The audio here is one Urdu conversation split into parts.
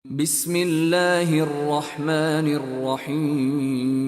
بسم اللہ الرحمن الرحیم۔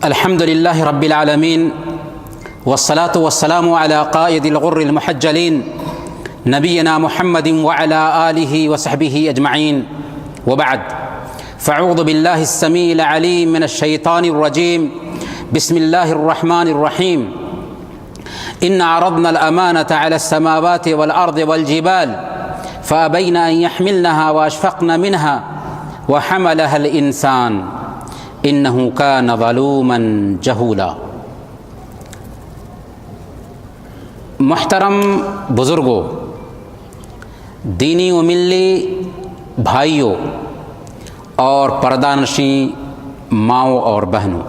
الحمد لله رب العالمين والصلاة والسلام على قائد الغر المحجلين نبينا محمد وعلى آله وصحبه أجمعين، وبعد، فأعوذ بالله السميع العليم من الشيطان الرجيم. بسم الله الرحمن الرحيم. إن عرضنا الأمانة على السماوات والأرض والجبال فأبين أن يحملنها وأشفقن منها وحملها الإنسان انہ کان ظلوما جہولا۔ محترم بزرگوں، دینی و ملی بھائیوں اور پردہ نشین ماؤں اور بہنوں،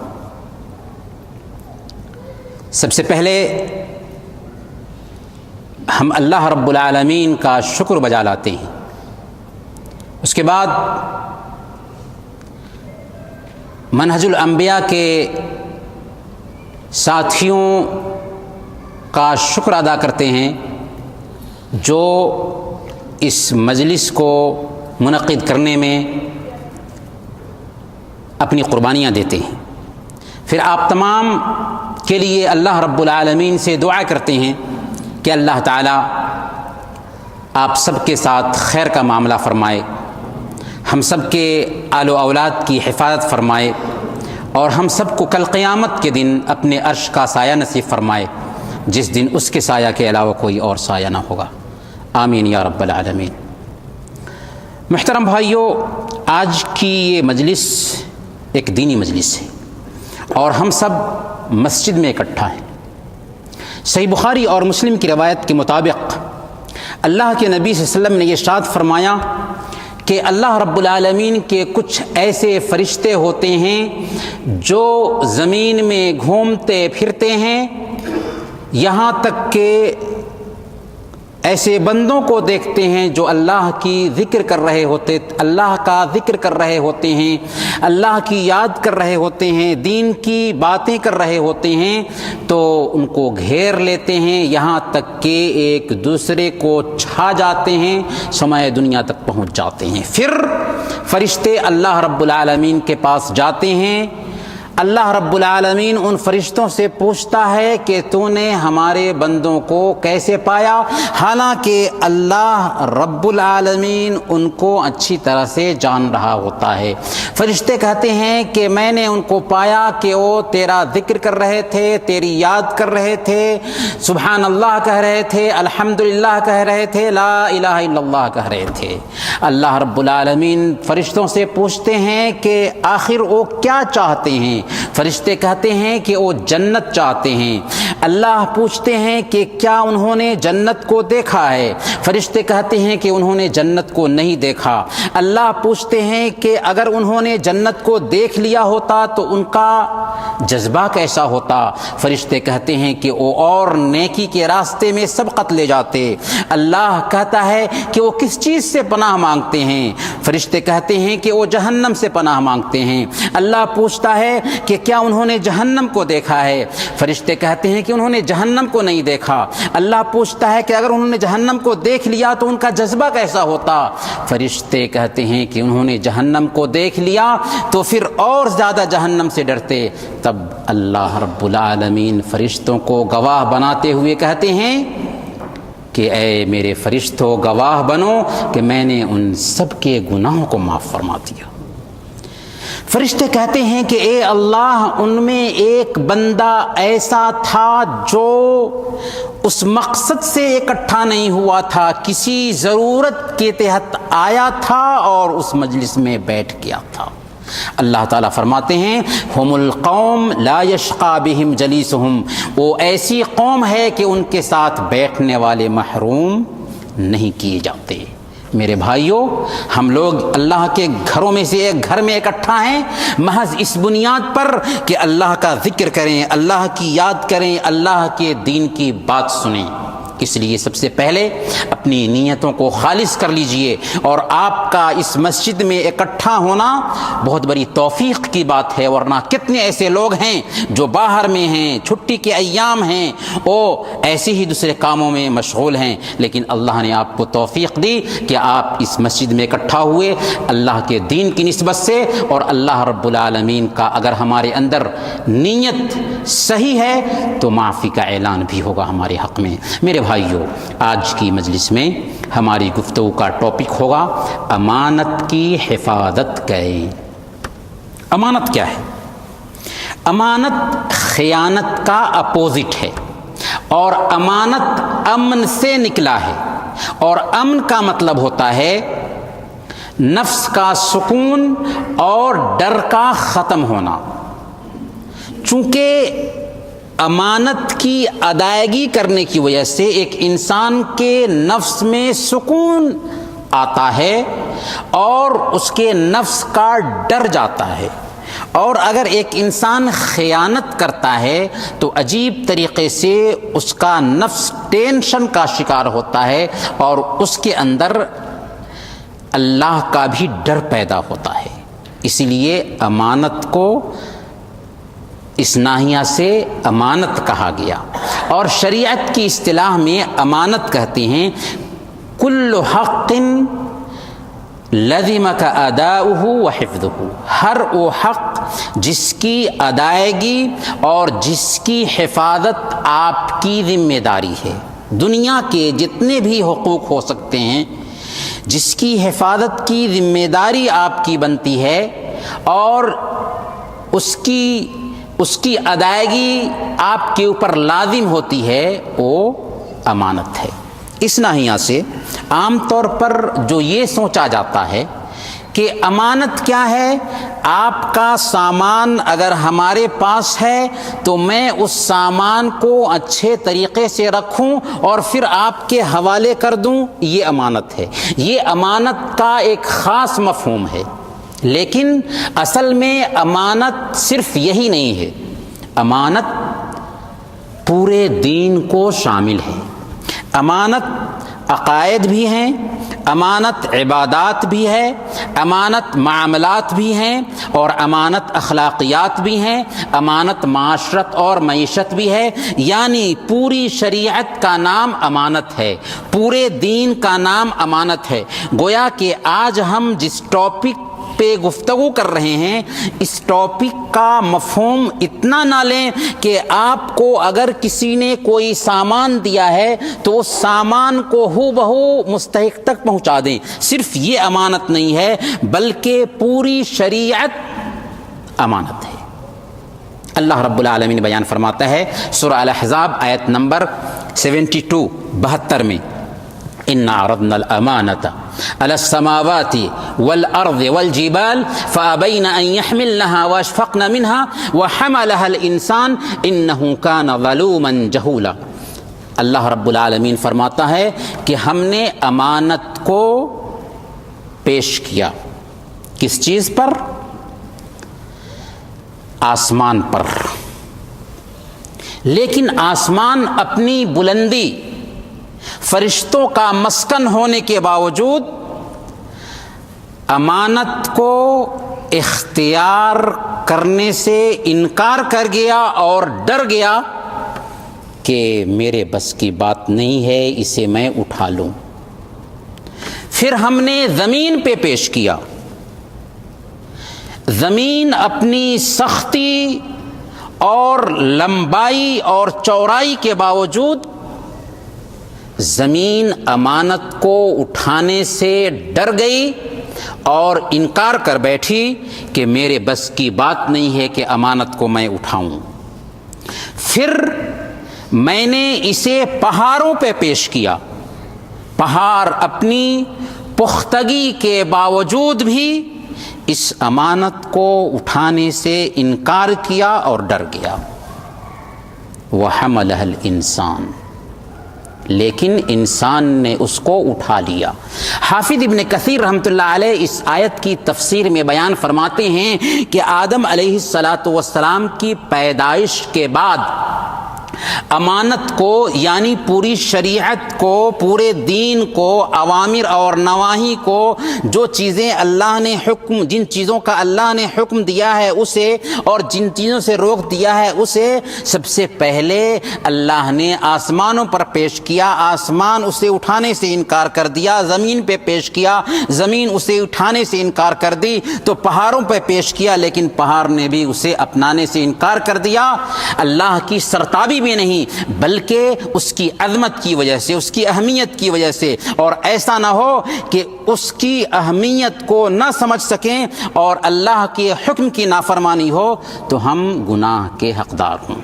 سب سے پہلے ہم اللہ رب العالمین کا شکر بجا لاتے ہیں۔ اس کے بعد منہج الانبیاء کے ساتھیوں کا شکر ادا کرتے ہیں جو اس مجلس کو منعقد کرنے میں اپنی قربانیاں دیتے ہیں۔ پھر آپ تمام کے لیے اللہ رب العالمین سے دعا کرتے ہیں کہ اللہ تعالیٰ آپ سب کے ساتھ خیر کا معاملہ فرمائے، ہم سب کے آل و اولاد کی حفاظت فرمائے، اور ہم سب کو کل قیامت کے دن اپنے عرش کا سایہ نصیب فرمائے، جس دن اس کے سایہ کے علاوہ کوئی اور سایہ نہ ہوگا۔ آمین یا رب العالمین۔ محترم بھائیوں، آج کی یہ مجلس ایک دینی مجلس ہے اور ہم سب مسجد میں اکٹھا ہیں۔ صحیح بخاری اور مسلم کی روایت کے مطابق اللہ کے نبی صلی اللہ علیہ وسلم نے یہ ارشاد فرمایا کہ اللہ رب العالمین کے کچھ ایسے فرشتے ہوتے ہیں جو زمین میں گھومتے پھرتے ہیں، یہاں تک کہ ایسے بندوں کو دیکھتے ہیں جو اللہ کا ذکر کر رہے ہوتے ہیں، اللہ کی یاد کر رہے ہوتے ہیں، دین کی باتیں کر رہے ہوتے ہیں، تو ان کو گھیر لیتے ہیں، یہاں تک کہ ایک دوسرے کو چھا جاتے ہیں، سمائے دنیا تک پہنچ جاتے ہیں۔ پھر فرشتے اللہ رب العالمین کے پاس جاتے ہیں، اللہ رب العالمین ان فرشتوں سے پوچھتا ہے کہ تو نے ہمارے بندوں کو کیسے پایا، حالانکہ اللہ رب العالمین ان کو اچھی طرح سے جان رہا ہوتا ہے۔ فرشتے کہتے ہیں کہ میں نے ان کو پایا کہ وہ تیرا ذکر کر رہے تھے، تیری یاد کر رہے تھے، سبحان اللہ کہہ رہے تھے، الحمدللہ کہہ رہے تھے، لا الہ الا اللہ کہہ رہے تھے۔ اللہ رب العالمین فرشتوں سے پوچھتے ہیں کہ آخر وہ کیا چاہتے ہیں؟ فرشتے کہتے ہیں کہ وہ جنت چاہتے ہیں۔ اللہ پوچھتے ہیں کہ کیا انہوں نے جنت کو دیکھا ہے؟ فرشتے کہتے ہیں کہ انہوں نے جنت کو نہیں دیکھا۔ اللہ پوچھتے ہیں کہ اگر انہوں نے جنت کو دیکھ لیا ہوتا تو ان کا جذبہ کیسا ہوتا؟ فرشتے کہتے ہیں کہ وہ اور نیکی کے راستے میں سبقت لے جاتے۔ اللہ کہتا ہے کہ وہ کس چیز سے پناہ مانگتے ہیں؟ فرشتے کہتے ہیں کہ وہ جہنم سے پناہ مانگتے ہیں۔ اللہ پوچھتا ہے کہ کیا انہوں نے جہنم کو دیکھا ہے؟ فرشتے کہتے ہیں کہ انہوں نے جہنم کو نہیں دیکھا۔ اللہ پوچھتا ہے کہ اگر انہوں نے جہنم کو دیکھ لیا تو ان کا جذبہ کیسا ہوتا؟ فرشتے کہتے ہیں کہ انہوں نے جہنم کو دیکھ لیا تو پھر اور زیادہ جہنم سے ڈرتے۔ تب اللہ رب العالمین فرشتوں کو گواہ بناتے ہوئے کہتے ہیں کہ اے میرے فرشتوں، گواہ بنو کہ میں نے ان سب کے گناہوں کو معاف فرما دیا۔ فرشتے کہتے ہیں کہ اے اللہ، ان میں ایک بندہ ایسا تھا جو اس مقصد سے اکٹھا نہیں ہوا تھا، کسی ضرورت کے تحت آیا تھا اور اس مجلس میں بیٹھ گیا تھا۔ اللہ تعالیٰ فرماتے ہیں ہم القوم لا یشقی بہم جلیسہم، وہ ایسی قوم ہے کہ ان کے ساتھ بیٹھنے والے محروم نہیں کیے جاتے۔ میرے بھائیوں، ہم لوگ اللہ کے گھروں میں سے ایک گھر میں اکٹھا ہیں محض اس بنیاد پر کہ اللہ کا ذکر کریں، اللہ کی یاد کریں، اللہ کے دین کی بات سنیں۔ اس لیے سب سے پہلے اپنی نیتوں کو خالص کر لیجئے، اور آپ کا اس مسجد میں اکٹھا ہونا بہت بڑی توفیق کی بات ہے، ورنہ کتنے ایسے لوگ ہیں جو باہر میں ہیں، چھٹی کے ایام ہیں، وہ ایسے ہی دوسرے کاموں میں مشغول ہیں، لیکن اللہ نے آپ کو توفیق دی کہ آپ اس مسجد میں اکٹھا ہوئے اللہ کے دین کی نسبت سے، اور اللہ رب العالمین کا اگر ہمارے اندر نیت صحیح ہے تو معافی کا اعلان بھی ہوگا ہمارے حق میں۔ میرے بھائیو، آج کی مجلس میں ہماری گفتگو کا ٹاپک ہوگا امانت کی حفاظت کریں۔ امانت کیا ہے؟ امانت خیانت کا اپوزٹ ہے، اور امانت امن سے نکلا ہے، اور امن کا مطلب ہوتا ہے نفس کا سکون اور ڈر کا ختم ہونا۔ چونکہ امانت کی ادائیگی کرنے کی وجہ سے ایک انسان کے نفس میں سکون آتا ہے اور اس کے نفس کا ڈر جاتا ہے، اور اگر ایک انسان خیانت کرتا ہے تو عجیب طریقے سے اس کا نفس ٹینشن کا شکار ہوتا ہے، اور اس کے اندر اللہ کا بھی ڈر پیدا ہوتا ہے۔ اسی لیے امانت کو اس ناحیہ سے امانت کہا گیا، اور شریعت کی اصطلاح میں امانت کہتے ہیں کل حق لزمک اداؤہ وحفظہ، ہر وہ حق جس کی ادائیگی اور جس کی حفاظت آپ کی ذمہ داری ہے۔ دنیا کے جتنے بھی حقوق ہو سکتے ہیں جس کی حفاظت کی ذمہ داری آپ کی بنتی ہے، اور اس کی ادائیگی آپ کے اوپر لازم ہوتی ہے، وہ امانت ہے۔ اس ناحیہ سے عام طور پر جو یہ سوچا جاتا ہے کہ امانت کیا ہے، آپ کا سامان اگر ہمارے پاس ہے تو میں اس سامان کو اچھے طریقے سے رکھوں اور پھر آپ کے حوالے کر دوں، یہ امانت ہے۔ یہ امانت کا ایک خاص مفہوم ہے، لیکن اصل میں امانت صرف یہی نہیں ہے، امانت پورے دین کو شامل ہے۔ امانت عقائد بھی ہیں، امانت عبادات بھی ہے، امانت معاملات بھی ہیں، اور امانت اخلاقیات بھی ہیں، امانت معاشرت اور معیشت بھی ہے۔ یعنی پوری شریعت کا نام امانت ہے، پورے دین کا نام امانت ہے۔ گویا کہ آج ہم جس ٹاپک پہ گفتگو کر رہے ہیں، اس ٹاپک کا مفہوم اتنا نہ لیں کہ آپ کو اگر کسی نے کوئی سامان دیا ہے تو اس سامان کو ہو بہو مستحق تک پہنچا دیں۔ صرف یہ امانت نہیں ہے، بلکہ پوری شریعت امانت ہے۔ اللہ رب العالمین بیان فرماتا ہے سورہ الاحزاب آیت نمبر 72 میں، اِنَّا عَرَضْنَا الْأَمَانَةَ عَلَى السَّمَاوَاتِ وَالْأَرْضِ وَالْجِبَالِ فَأَبَيْنَ أَن يَحْمِلْنَهَا وَأَشْفَقْنَ مِنْهَا وَحَمَلَهَا الْإِنسَانُ إِنَّهُ كَانَ ظَلُومًا جَهُولًا۔ اللہ رب العالمین فرماتا ہے کہ ہم نے امانت کو پیش کیا، کس چیز پر؟ آسمان پر۔ لیکن آسمان اپنی بلندی، فرشتوں کا مسکن ہونے کے باوجود امانت کو اختیار کرنے سے انکار کر گیا اور ڈر گیا کہ میرے بس کی بات نہیں ہے، اسے میں اٹھا لوں۔ پھر ہم نے زمین پہ پیش کیا۔ زمین اپنی سختی اور لمبائی اور چوڑائی کے باوجود زمین امانت کو اٹھانے سے ڈر گئی اور انکار کر بیٹھی کہ میرے بس کی بات نہیں ہے کہ امانت کو میں اٹھاؤں۔ پھر میں نے اسے پہاڑوں پہ پیش کیا۔ پہاڑ اپنی پختگی کے باوجود بھی اس امانت کو اٹھانے سے انکار کیا اور ڈر گیا۔ وَحَمَلَهَا الْإِنسَانُ، لیکن انسان نے اس کو اٹھا لیا۔ حافظ ابن کثیر رحمۃ اللہ علیہ اس آیت کی تفسیر میں بیان فرماتے ہیں کہ آدم علیہ السلام کی پیدائش کے بعد امانت کو، یعنی پوری شریعت کو، پورے دین کو، اوامر اور نواہی کو، جو چیزیں اللہ نے جن چیزوں کا اللہ نے حکم دیا ہے اسے، اور جن چیزوں سے روک دیا ہے اسے، سب سے پہلے اللہ نے آسمانوں پر پیش کیا، آسمان اسے اٹھانے سے انکار کر دیا، زمین پہ پیش کیا، زمین اسے اٹھانے سے انکار کر دی، تو پہاڑوں پہ پیش کیا، لیکن پہاڑ نے بھی اسے اپنانے سے انکار کر دیا۔ اللہ کی سرتابی بھی نہیں، بلکہ اس کی عظمت کی وجہ سے، اس کی اہمیت کی وجہ سے، اور ایسا نہ ہو کہ اس کی اہمیت کو نہ سمجھ سکیں اور اللہ کے حکم کی نافرمانی ہو تو ہم گناہ کے حقدار ہوں۔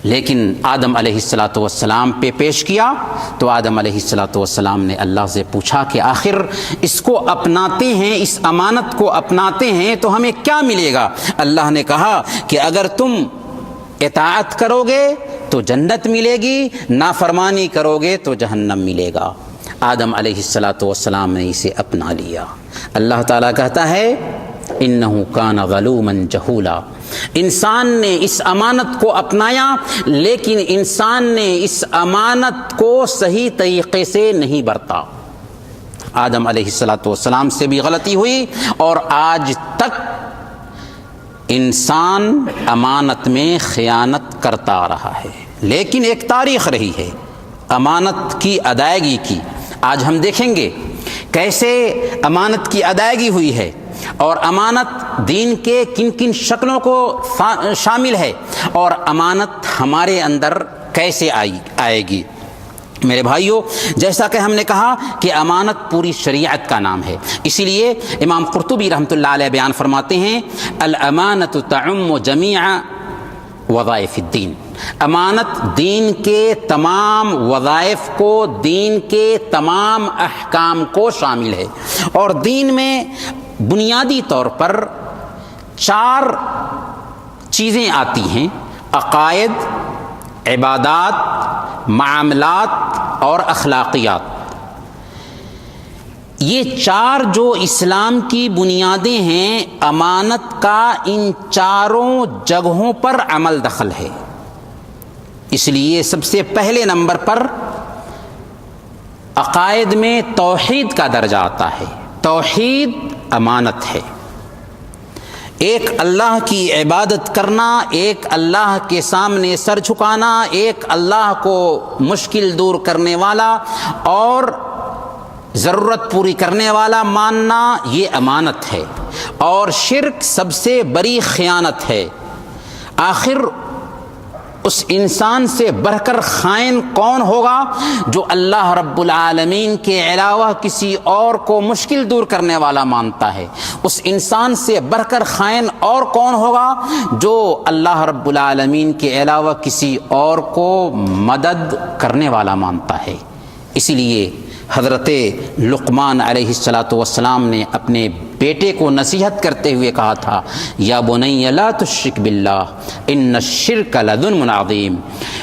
لیکن آدم علیہ السلام پہ پیش کیا تو آدم علیہ السلام نے اللہ سے پوچھا کہ آخر اس کو اپناتے ہیں، اس امانت کو اپناتے ہیں تو ہمیں کیا ملے گا؟ اللہ نے کہا کہ اگر تم اطاعت کرو گے تو جنت ملے گی، نافرمانی کرو گے تو جہنم ملے گا۔ آدم علیہ السلام نے اسے اپنا لیا۔ اللہ تعالیٰ کہتا ہے انہ کان ظلوما جہولا، انسان نے اس امانت کو اپنایا لیکن انسان نے اس امانت کو صحیح طریقے سے نہیں برتا۔ آدم علیہ السلام سے بھی غلطی ہوئی اور آج تک انسان امانت میں خیانت کرتا رہا ہے، لیکن ایک تاریخ رہی ہے امانت کی ادائیگی کی۔ آج ہم دیکھیں گے کیسے امانت کی ادائیگی ہوئی ہے اور امانت دین کے کن کن شکلوں کو شامل ہے اور امانت ہمارے اندر کیسے آئے گی۔ میرے بھائیوں، جیسا کہ ہم نے کہا کہ امانت پوری شریعت کا نام ہے، اسی لیے امام قرطبی رحمۃ اللہ علیہ بیان فرماتے ہیں الامانۃ تعم جمیع وظائف الدین، امانت دین کے تمام وظائف کو، دین کے تمام احکام کو شامل ہے، اور دین میں بنیادی طور پر 4 چیزیں آتی ہیں: عقائد، عبادات، معاملات اور اخلاقیات۔ یہ 4 جو اسلام کی بنیادیں ہیں، امانت کا ان 4 جگہوں پر عمل دخل ہے۔ اس لیے سب سے پہلے نمبر پر عقائد میں توحید کا درجہ آتا ہے۔ توحید امانت ہے۔ ایک اللہ کی عبادت کرنا، ایک اللہ کے سامنے سر جھکانا، ایک اللہ کو مشکل دور کرنے والا اور ضرورت پوری کرنے والا ماننا، یہ امانت ہے۔ اور شرک سب سے بڑی خیانت ہے۔ آخر اس انسان سے بڑھ کر خائن کون ہوگا جو اللہ رب العالمین کے علاوہ کسی اور کو مشکل دور کرنے والا مانتا ہے؟ اس انسان سے بڑھ کر خائن اور کون ہوگا جو اللہ رب العالمین کے علاوہ کسی اور کو مدد کرنے والا مانتا ہے؟ اسی لیے حضرت لقمان علیہ السلام نے اپنے بیٹے کو نصیحت کرتے ہوئے کہا تھا یا بنی لا تشرک باللہ ان الشرک لظلم عظیم،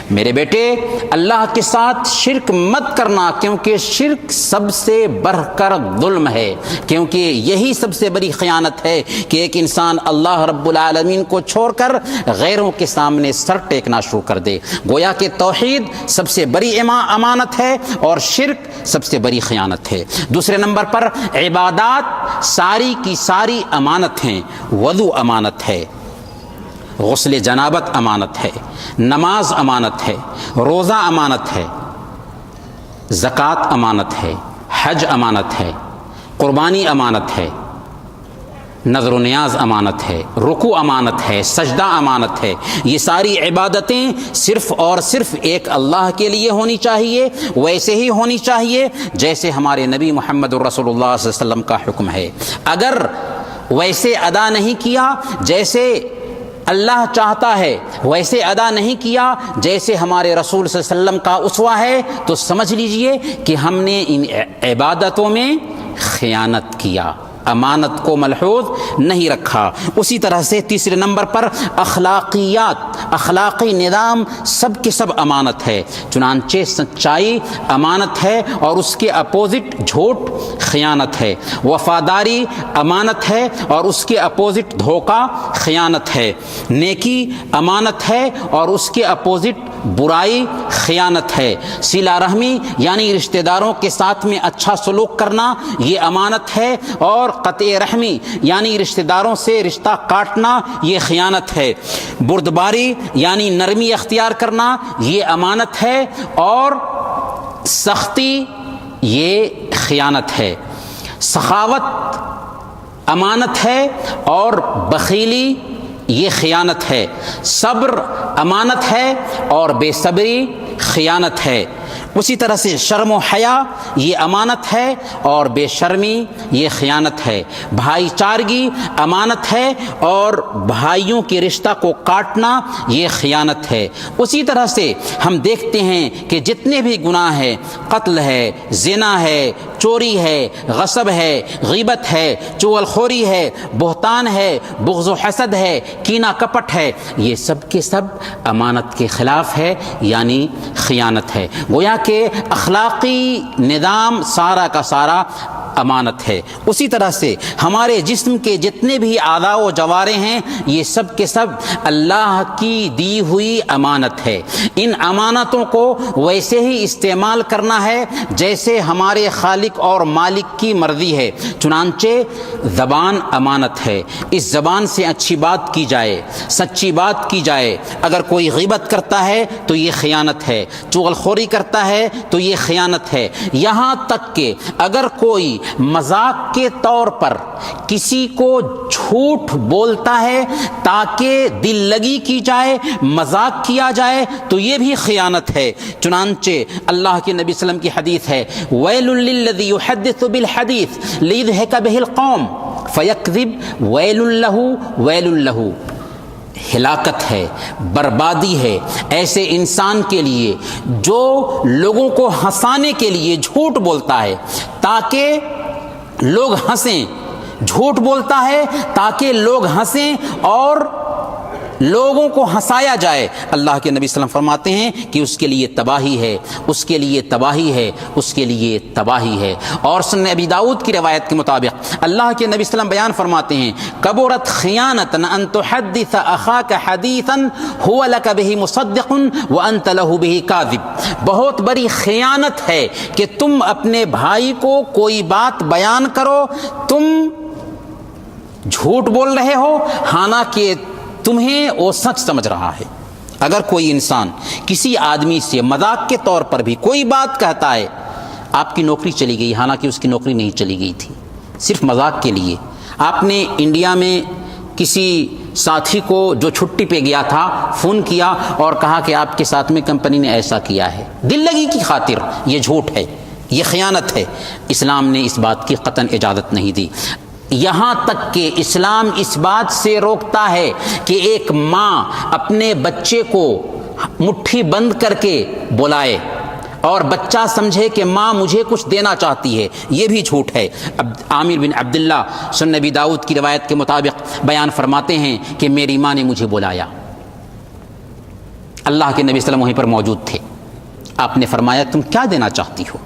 میرے بیٹے اللہ کے ساتھ شرک مت کرنا، کیونکہ شرک سب سے بڑھ کر ظلم ہے، کیونکہ یہی سب سے بڑی خیانت ہے کہ ایک انسان اللہ رب العالمین کو چھوڑ کر غیروں کے سامنے سر ٹیکنا شروع کر دے۔ گویا کہ توحید سب سے بڑی امانت ہے اور شرک سب سے بڑی خیانت ہے۔ دوسرے نمبر پر عبادات ساری کی ساری امانت ہیں۔ وضو امانت ہے، غسل جنابت امانت ہے، نماز امانت ہے، روزہ امانت ہے، زکوٰۃ امانت ہے، حج امانت ہے، قربانی امانت ہے، نظر و نیاز امانت ہے، رکوع امانت ہے، سجدہ امانت ہے۔ یہ ساری عبادتیں صرف اور صرف ایک اللہ کے لیے ہونی چاہیے، ویسے ہی ہونی چاہیے جیسے ہمارے نبی محمد رسول اللہ صلی اللہ علیہ وسلم کا حکم ہے۔ اگر ویسے ادا نہیں کیا جیسے اللہ چاہتا ہے، ویسے ادا نہیں کیا جیسے ہمارے رسول صلی اللہ علیہ وسلم کا اسوہ ہے، تو سمجھ لیجئے کہ ہم نے ان عبادتوں میں خیانت کیا۔ امانت کو ملحوظ نہیں رکھا۔ اسی طرح سے تیسرے نمبر پر اخلاقیات، اخلاقی نظام سب کے سب امانت ہے، چنانچہ سچائی امانت ہے اور اس کے اپوزٹ جھوٹ خیانت ہے، وفاداری امانت ہے اور اس کے اپوزٹ دھوکہ خیانت ہے، نیکی امانت ہے اور اس کے اپوزٹ برائی خیانت ہے، صلہ رحمی یعنی رشتہ داروں کے ساتھ میں اچھا سلوک کرنا یہ امانت ہے، اور قطع رحمی یعنی رشتہ داروں سے رشتہ کاٹنا یہ خیانت ہے، بردباری یعنی نرمی اختیار کرنا یہ امانت ہے، اور سختی یہ خیانت ہے، سخاوت امانت ہے اور بخیلی یہ خیانت ہے، صبر امانت ہے اور بے صبری خیانت ہے۔ اسی طرح سے شرم و حیا یہ امانت ہے اور بے شرمی یہ خیانت ہے، بھائی چارگی امانت ہے اور بھائیوں کے رشتہ کو کاٹنا یہ خیانت ہے۔ اسی طرح سے ہم دیکھتے ہیں کہ جتنے بھی گناہ ہیں، قتل ہے، زنا ہے، چوری ہے، غصب ہے، غیبت ہے، چغل خوری ہے، بہتان ہے، بغض و حسد ہے، کینہ کپٹ ہے، یہ سب کے سب امانت کے خلاف ہے، یعنی خیانت ہے۔ گویا کہ اخلاقی نظام سارا کا سارا امانت ہے۔ اسی طرح سے ہمارے جسم کے جتنے بھی اعضاء و جوارح ہیں یہ سب کے سب اللہ کی دی ہوئی امانت ہے۔ ان امانتوں کو ویسے ہی استعمال کرنا ہے جیسے ہمارے خالق اور مالک کی مرضی ہے۔ چنانچہ زبان امانت ہے، اس زبان سے اچھی بات کی جائے، سچی بات کی جائے۔ اگر کوئی غیبت کرتا ہے تو یہ خیانت ہے، چغل خوری کرتا ہے تو یہ خیانت ہے، یہاں تک کہ اگر کوئی مذاق کے طور پر کسی کو جھوٹ بولتا ہے تاکہ دل لگی کی جائے، مذاق کیا جائے، تو یہ بھی خیانت ہے۔ چنانچہ اللہ کے نبی صلی اللہ علیہ وسلم کی حدیث ہے ویل للذی یحدث بالحدیث لیضحک بہ القوم فیکذب ویل لہ ویل لہ، ہلاکت ہے، بربادی ہے ایسے انسان کے لیے جو لوگوں کو ہنسانے کے لیے جھوٹ بولتا ہے تاکہ لوگ ہنسیں، جھوٹ بولتا ہے تاکہ لوگ ہنسیں اور لوگوں کو ہنسایا جائے۔ اللہ کے نبی صلی اللہ علیہ وسلم فرماتے ہیں کہ اس کے لیے تباہی ہے، اس کے لیے تباہی ہے، اس کے لیے تباہی ہے۔ اور سنن ابی داؤد کی روایت کے مطابق اللہ کے نبی صلی اللہ علیہ وسلم بیان فرماتے ہیں کبرت خیانۃ ان تحدث اخاک حدیثا هو لك به مصدق وانت له به کاذب، بہت بڑی خیانت ہے کہ تم اپنے بھائی کو کوئی بات بیان کرو، تم جھوٹ بول رہے ہو حالانکہ تمہیں وہ سچ سمجھ رہا ہے۔ اگر کوئی انسان کسی آدمی سے مذاق کے طور پر بھی کوئی بات کہتا ہے، آپ کی نوکری چلی گئی حالانکہ اس کی نوکری نہیں چلی گئی تھی، صرف مذاق کے لیے آپ نے انڈیا میں کسی ساتھی کو جو چھٹی پہ گیا تھا فون کیا اور کہا کہ آپ کے ساتھ میں کمپنی نے ایسا کیا ہے، دل لگی کی خاطر، یہ جھوٹ ہے، یہ خیانت ہے۔ اسلام نے اس بات کی قطعاً اجازت نہیں دی، یہاں تک کہ اسلام اس بات سے روکتا ہے کہ ایک ماں اپنے بچے کو مٹھی بند کر کے بلائے اور بچہ سمجھے کہ ماں مجھے کچھ دینا چاہتی ہے، یہ بھی جھوٹ ہے۔ عامر بن عبداللہ سنن ابی داؤد کی روایت کے مطابق بیان فرماتے ہیں کہ میری ماں نے مجھے بلایا، اللہ کے نبی صلی اللہ علیہ وسلم وہیں پر موجود تھے، آپ نے فرمایا تم کیا دینا چاہتی ہو؟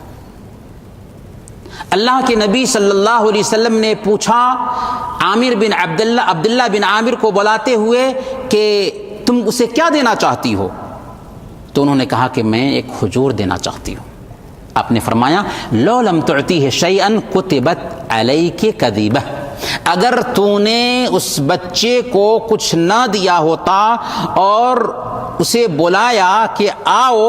اللہ کے نبی صلی اللہ علیہ وسلم نے پوچھا عبداللہ بن عامر کو بلاتے ہوئے کہ تم اسے کیا دینا چاہتی ہو؟ تو انہوں نے کہا کہ میں ایک کھجور دینا چاہتی ہوں۔ آپ نے فرمایا لو لم تعطیہ شیئا کتبت علیک کذبہ، اگر تو نے اس بچے کو کچھ نہ دیا ہوتا اور اسے بلایا کہ آؤ،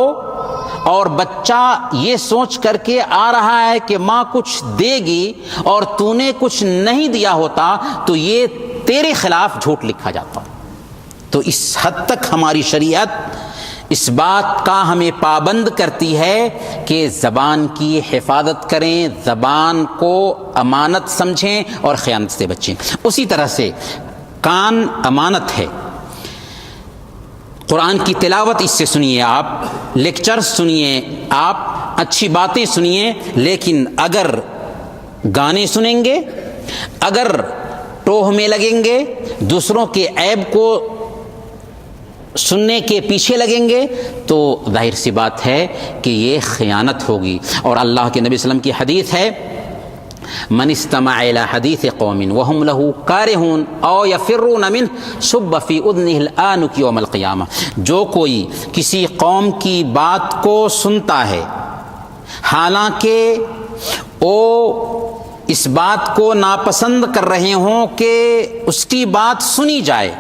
اور بچہ یہ سوچ کر کے آ رہا ہے کہ ماں کچھ دے گی اور تو نے کچھ نہیں دیا ہوتا تو یہ تیرے خلاف جھوٹ لکھا جاتا۔ تو اس حد تک ہماری شریعت اس بات کا ہمیں پابند کرتی ہے کہ زبان کی حفاظت کریں، زبان کو امانت سمجھیں اور خیانت سے بچیں۔ اسی طرح سے کان امانت ہے، قرآن کی تلاوت اس سے سنیے، آپ لیکچر سنیے، آپ اچھی باتیں سنیے، لیکن اگر گانے سنیں گے، اگر ٹوہ میں لگیں گے، دوسروں کے عیب کو سننے کے پیچھے لگیں گے، تو ظاہر سی بات ہے کہ یہ خیانت ہوگی۔ اور اللہ کے نبی صلی اللہ علیہ وسلم کی حدیث ہے، من استمع الى حدیث قوم وهم له کارہون او یفرون منه صب فی اذنه الآنک یوم القیامہ، جو کوئی کسی قوم کی بات کو سنتا ہے حالانکہ وہ اس بات کو ناپسند کر رہے ہوں کہ اس کی بات سنی جائے،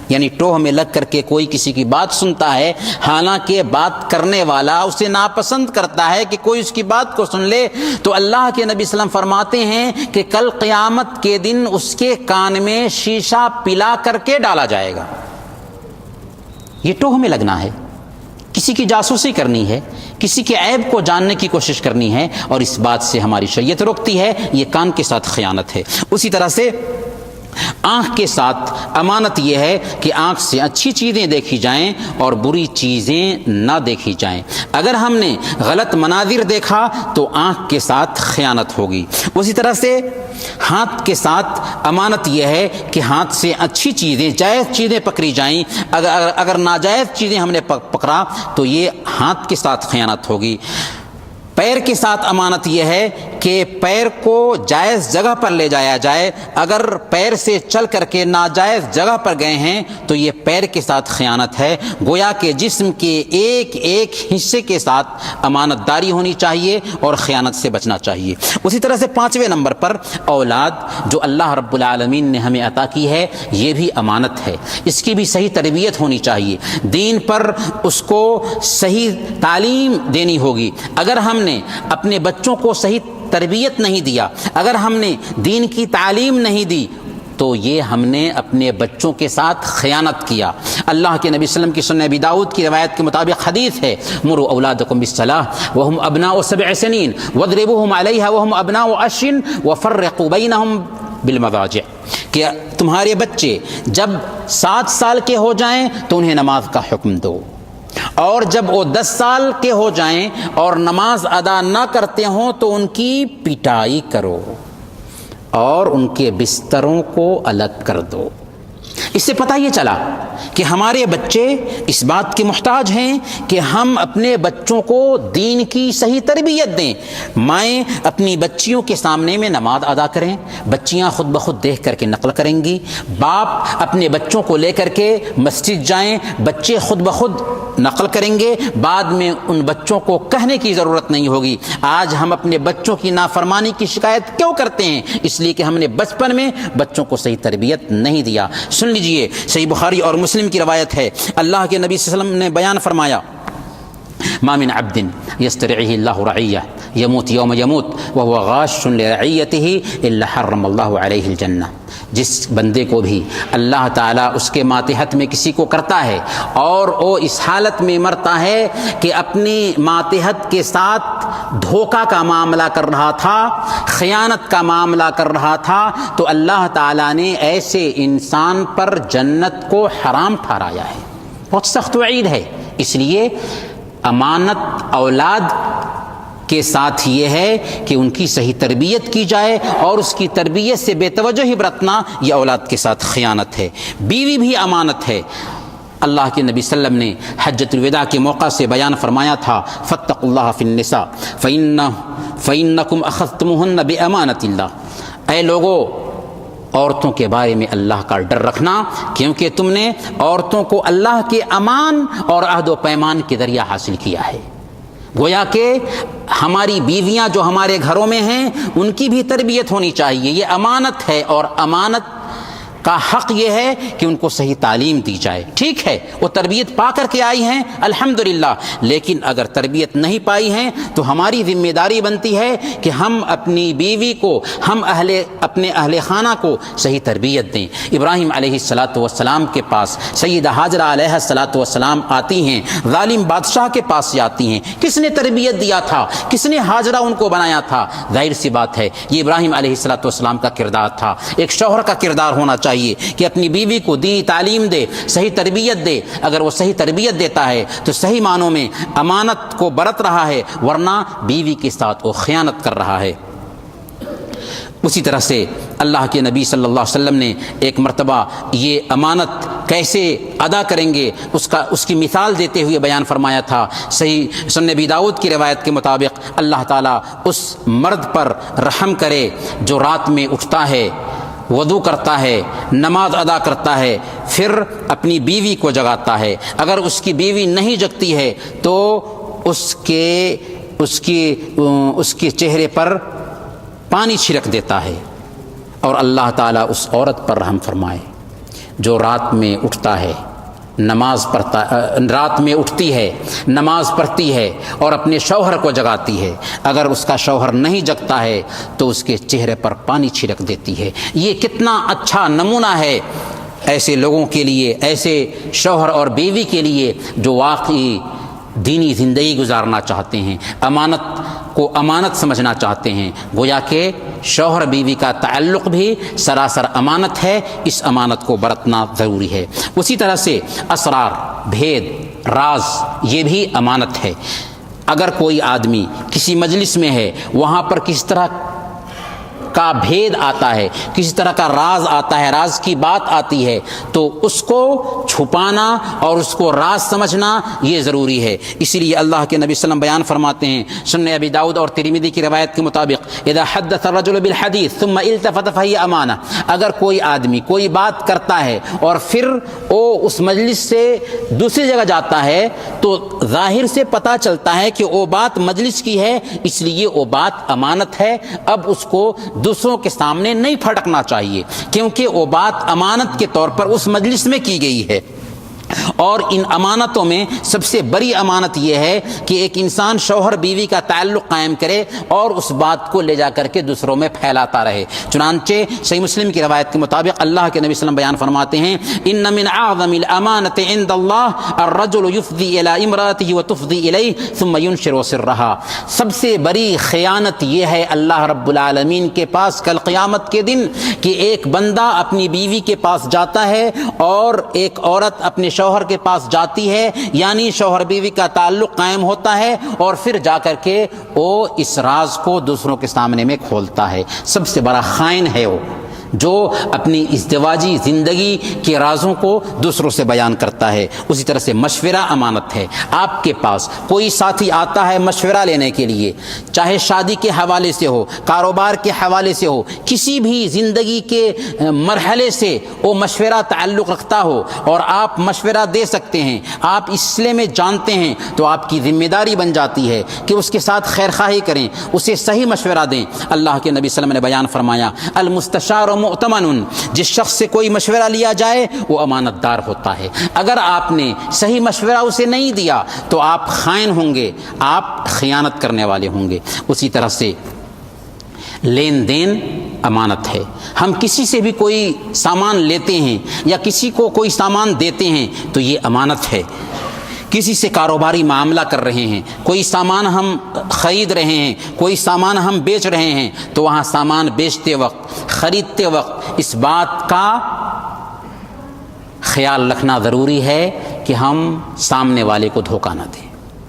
یعنی ٹوہ میں لگ کر کے کوئی کسی کی بات سنتا ہے حالانکہ بات کرنے والا اسے ناپسند کرتا ہے کہ کوئی اس کی بات کو سن لے، تو اللہ کے نبی صلی اللہ علیہ وسلم فرماتے ہیں کہ کل قیامت کے دن اس کے کان میں شیشہ پلا کر کے ڈالا جائے گا۔ یہ ٹوہ میں لگنا ہے، کسی کی جاسوسی کرنی ہے، کسی کے عیب کو جاننے کی کوشش کرنی ہے، اور اس بات سے ہماری شریعت روکتی ہے، یہ کان کے ساتھ خیانت ہے۔ اسی طرح سے آنکھ کے ساتھ امانت یہ ہے کہ آنکھ سے اچھی چیزیں دیکھی جائیں اور بری چیزیں نہ دیکھی جائیں۔ اگر ہم نے غلط مناظر دیکھا تو آنکھ کے ساتھ خیانت ہوگی۔ اسی طرح سے ہاتھ کے ساتھ امانت یہ ہے کہ ہاتھ سے اچھی چیزیں، جائز چیزیں پکڑی جائیں، اگر ناجائز چیزیں ہم نے پکڑا تو یہ ہاتھ کے ساتھ خیانت ہوگی۔ پیر کے ساتھ امانت یہ ہے کہ پیر کو جائز جگہ پر لے جایا جائے، اگر پیر سے چل کر کے ناجائز جگہ پر گئے ہیں تو یہ پیر کے ساتھ خیانت ہے۔ گویا کہ جسم کے ایک ایک حصے کے ساتھ امانت داری ہونی چاہیے اور خیانت سے بچنا چاہیے۔ اسی طرح سے 5ویں نمبر پر اولاد جو اللہ رب العالمین نے ہمیں عطا کی ہے، یہ بھی امانت ہے، اس کی بھی صحیح تربیت ہونی چاہیے، دین پر اس کو صحیح تعلیم دینی ہوگی۔ اگر ہم نے اپنے بچوں کو صحیح تربیت نہیں دیا، اگر ہم نے دین کی تعلیم نہیں دی، تو یہ ہم نے اپنے بچوں کے ساتھ خیانت کیا۔ اللہ کے نبی صلی اللہ علیہ وسلم کی سنن ابی داؤد کی روایت کے مطابق حدیث ہے، مروا اولادکم بالصلاۃ وهم ابناء 7 سنین واضربوهم علیہا وهم ابناء 10 وفرقوا بینہم بالمضاجع، کہ تمہارے بچے جب 7 سال کے ہو جائیں تو انہیں نماز کا حکم دو، اور جب وہ 10 سال کے ہو جائیں اور نماز ادا نہ کرتے ہوں تو ان کی پٹائی کرو اور ان کے بستروں کو الگ کر دو۔ اس سے پتہ یہ چلا کہ ہمارے بچے اس بات کے محتاج ہیں کہ ہم اپنے بچوں کو دین کی صحیح تربیت دیں۔ مائیں اپنی بچیوں کے سامنے میں نماز ادا کریں، بچیاں خود بخود دیکھ کر کے نقل کریں گی۔ باپ اپنے بچوں کو لے کر کے مسجد جائیں، بچے خود بخود نقل کریں گے، بعد میں ان بچوں کو کہنے کی ضرورت نہیں ہوگی۔ آج ہم اپنے بچوں کی نافرمانی کی شکایت کیوں کرتے ہیں؟ اس لیے کہ ہم نے بچپن میں بچوں کو صحیح تربیت نہیں دیا۔ سن لیجئے، صحیح بخاری اور مسلم کی روایت ہے، اللہ کے نبی صلی اللہ علیہ وسلم نے بیان فرمایا، ما من عبد یسترعیہ اللہ رعیہ یموت یوم یموت وهو غاش لرعیتہ الا حرم اللہ علیہ الجنہ۔ جس بندے کو بھی اللہ تعالیٰ اس کے ماتحت میں کسی کو کرتا ہے اور وہ اس حالت میں مرتا ہے کہ اپنی ماتحت کے ساتھ دھوکہ کا معاملہ کر رہا تھا، خیانت کا معاملہ کر رہا تھا، تو اللہ تعالیٰ نے ایسے انسان پر جنت کو حرام ٹھہرایا ہے۔ بہت سخت وعید ہے۔ اس لیے امانت اولاد کے ساتھ یہ ہے کہ ان کی صحیح تربیت کی جائے، اور اس کی تربیت سے بے توجہی برتنا یہ اولاد کے ساتھ خیانت ہے۔ بیوی بھی امانت ہے۔ اللہ کے نبی صلی اللہ علیہ وسلم نے حجۃ الوداع کے موقع سے بیان فرمایا تھا، فاتقوا اللہ فی النساء فإنکم اخذتموہن بامانۃ اللہ۔ اے لوگو، عورتوں کے بارے میں اللہ کا ڈر رکھنا، کیونکہ تم نے عورتوں کو اللہ کے امان اور عہد و پیمان کے ذریعہ حاصل کیا ہے۔ گویا کہ ہماری بیویاں جو ہمارے گھروں میں ہیں ان کی بھی تربیت ہونی چاہیے، یہ امانت ہے، اور امانت کا حق یہ ہے کہ ان کو صحیح تعلیم دی جائے۔ ٹھیک ہے، وہ تربیت پا کر کے آئی ہیں الحمدللہ، لیکن اگر تربیت نہیں پائی ہیں تو ہماری ذمہ داری بنتی ہے کہ ہم اپنی بیوی کو، ہم اپنے اہل خانہ کو صحیح تربیت دیں۔ ابراہیم علیہ السلام کے پاس سیدہ ہاجرہ علیہ السلام آتی ہیں، ظالم بادشاہ کے پاس سے آتی ہیں۔ کس نے تربیت دیا تھا؟ کس نے ہاجرہ ان کو بنایا تھا؟ ظاہر سی بات ہے یہ ابراہیم علیہ السلام کا کردار تھا۔ ایک شوہر کا کردار ہونا چاہیے کہ اپنی بیوی کو دینی تعلیم دے، صحیح تربیت دے۔ اگر وہ صحیح تربیت دیتا ہے تو صحیح معنوں میں امانت کو برت رہا ہے، ورنہ بیوی کے ساتھ وہ خیانت کر رہا ہے۔ اسی طرح سے اللہ کے نبی صلی اللہ علیہ وسلم نے ایک مرتبہ یہ امانت کیسے ادا کریں گے اس کی مثال دیتے ہوئے بیان فرمایا تھا۔ صحیح سنن ابی داؤد کی روایت کے مطابق اللہ تعالیٰ اس مرد پر رحم کرے جو رات میں اٹھتا ہے، وضو کرتا ہے، نماز ادا کرتا ہے، پھر اپنی بیوی کو جگاتا ہے۔ اگر اس کی بیوی نہیں جگتی ہے تو اس کے چہرے پر پانی چھڑک دیتا ہے، اور اللہ تعالیٰ اس عورت پر رحم فرمائے جو رات میں اٹھتا ہے، رات میں اٹھتی ہے، نماز پڑھتی ہے اور اپنے شوہر کو جگاتی ہے۔ اگر اس کا شوہر نہیں جگتا ہے تو اس کے چہرے پر پانی چھڑک دیتی ہے۔ یہ کتنا اچھا نمونہ ہے ایسے لوگوں کے لیے، ایسے شوہر اور بیوی کے لیے جو واقعی دینی زندگی گزارنا چاہتے ہیں، امانت کو امانت سمجھنا چاہتے ہیں۔ گویا کہ شوہر بیوی کا تعلق بھی سراسر امانت ہے، اس امانت کو برتنا ضروری ہے۔ اسی طرح سے اسرار، بھید، راز، یہ بھی امانت ہے۔ اگر کوئی آدمی کسی مجلس میں ہے، وہاں پر کس طرح کا بھید آتا ہے، کسی طرح کا راز آتا ہے، راز کی بات آتی ہے، تو اس کو چھپانا اور اس کو راز سمجھنا یہ ضروری ہے۔ اسی لیے اللہ کے نبی صلی اللہ علیہ وسلم بیان فرماتے ہیں سنن ابی داؤد اور ترمذی کی روایت کے مطابق اذا حدث الرجل بالحديث ثم التفت فهي امانہ، اگر کوئی آدمی کوئی بات کرتا ہے اور پھر وہ اس مجلس سے دوسری جگہ جاتا ہے تو ظاہر سے پتہ چلتا ہے کہ وہ بات مجلس کی ہے، اس لیے وہ بات امانت ہے۔ اب اس کو دوسروں کے سامنے نہیں پھٹکنا چاہیے، کیونکہ وہ بات امانت کے طور پر اس مجلس میں کی گئی ہے۔ اور ان امانتوں میں سب سے بڑی امانت یہ ہے کہ ایک انسان شوہر بیوی کا تعلق قائم کرے اور اس بات کو لے جا کر کے دوسروں میں پھیلاتا رہے۔ چنانچہ صحیح مسلم کی روایت کے مطابق اللہ کے نبی صلی اللہ علیہ وسلم بیان فرماتے ہیں ان من اعظم الامانۃ عند اللہ الرجل يفضي الى امراته وتفضي الیہ ثم ينشر سرها، سب سے بڑی خیانت یہ ہے اللہ رب العالمین کے پاس کل قیامت کے دن کہ ایک بندہ اپنی بیوی کے پاس جاتا ہے اور ایک عورت اپنے شوہر کے پاس جاتی ہے، یعنی شوہر بیوی کا تعلق قائم ہوتا ہے اور پھر جا کر کے وہ اس راز کو دوسروں کے سامنے میں کھولتا ہے۔ سب سے بڑا خائن ہے وہ جو اپنی ازدواجی زندگی کے رازوں کو دوسروں سے بیان کرتا ہے۔ اسی طرح سے مشورہ امانت ہے۔ آپ کے پاس کوئی ساتھی آتا ہے مشورہ لینے کے لیے، چاہے شادی کے حوالے سے ہو، کاروبار کے حوالے سے ہو، کسی بھی زندگی کے مرحلے سے وہ مشورہ تعلق رکھتا ہو اور آپ مشورہ دے سکتے ہیں، آپ اس سلسلے میں جانتے ہیں، تو آپ کی ذمہ داری بن جاتی ہے کہ اس کے ساتھ خیر خواہی کریں، اسے صحیح مشورہ دیں۔ اللہ کے نبی صلی اللہ علیہ وسلم نے بیان فرمایا المستشار مؤتمن، جس شخص سے کوئی مشورہ لیا جائے وہ امانت دار ہوتا ہے۔ اگر آپ نے صحیح مشورہ اسے نہیں دیا تو آپ خائن ہوں گے، آپ خیانت کرنے والے ہوں گے۔ اسی طرح سے لین دین امانت ہے۔ ہم کسی سے بھی کوئی سامان لیتے ہیں یا کسی کو کوئی سامان دیتے ہیں تو یہ امانت ہے۔ کسی سے کاروباری معاملہ کر رہے ہیں، کوئی سامان ہم خرید رہے ہیں، کوئی سامان ہم بیچ رہے ہیں، تو وہاں سامان بیچتے وقت، خریدتے وقت اس بات کا خیال رکھنا ضروری ہے کہ ہم سامنے والے کو دھوکہ نہ دیں۔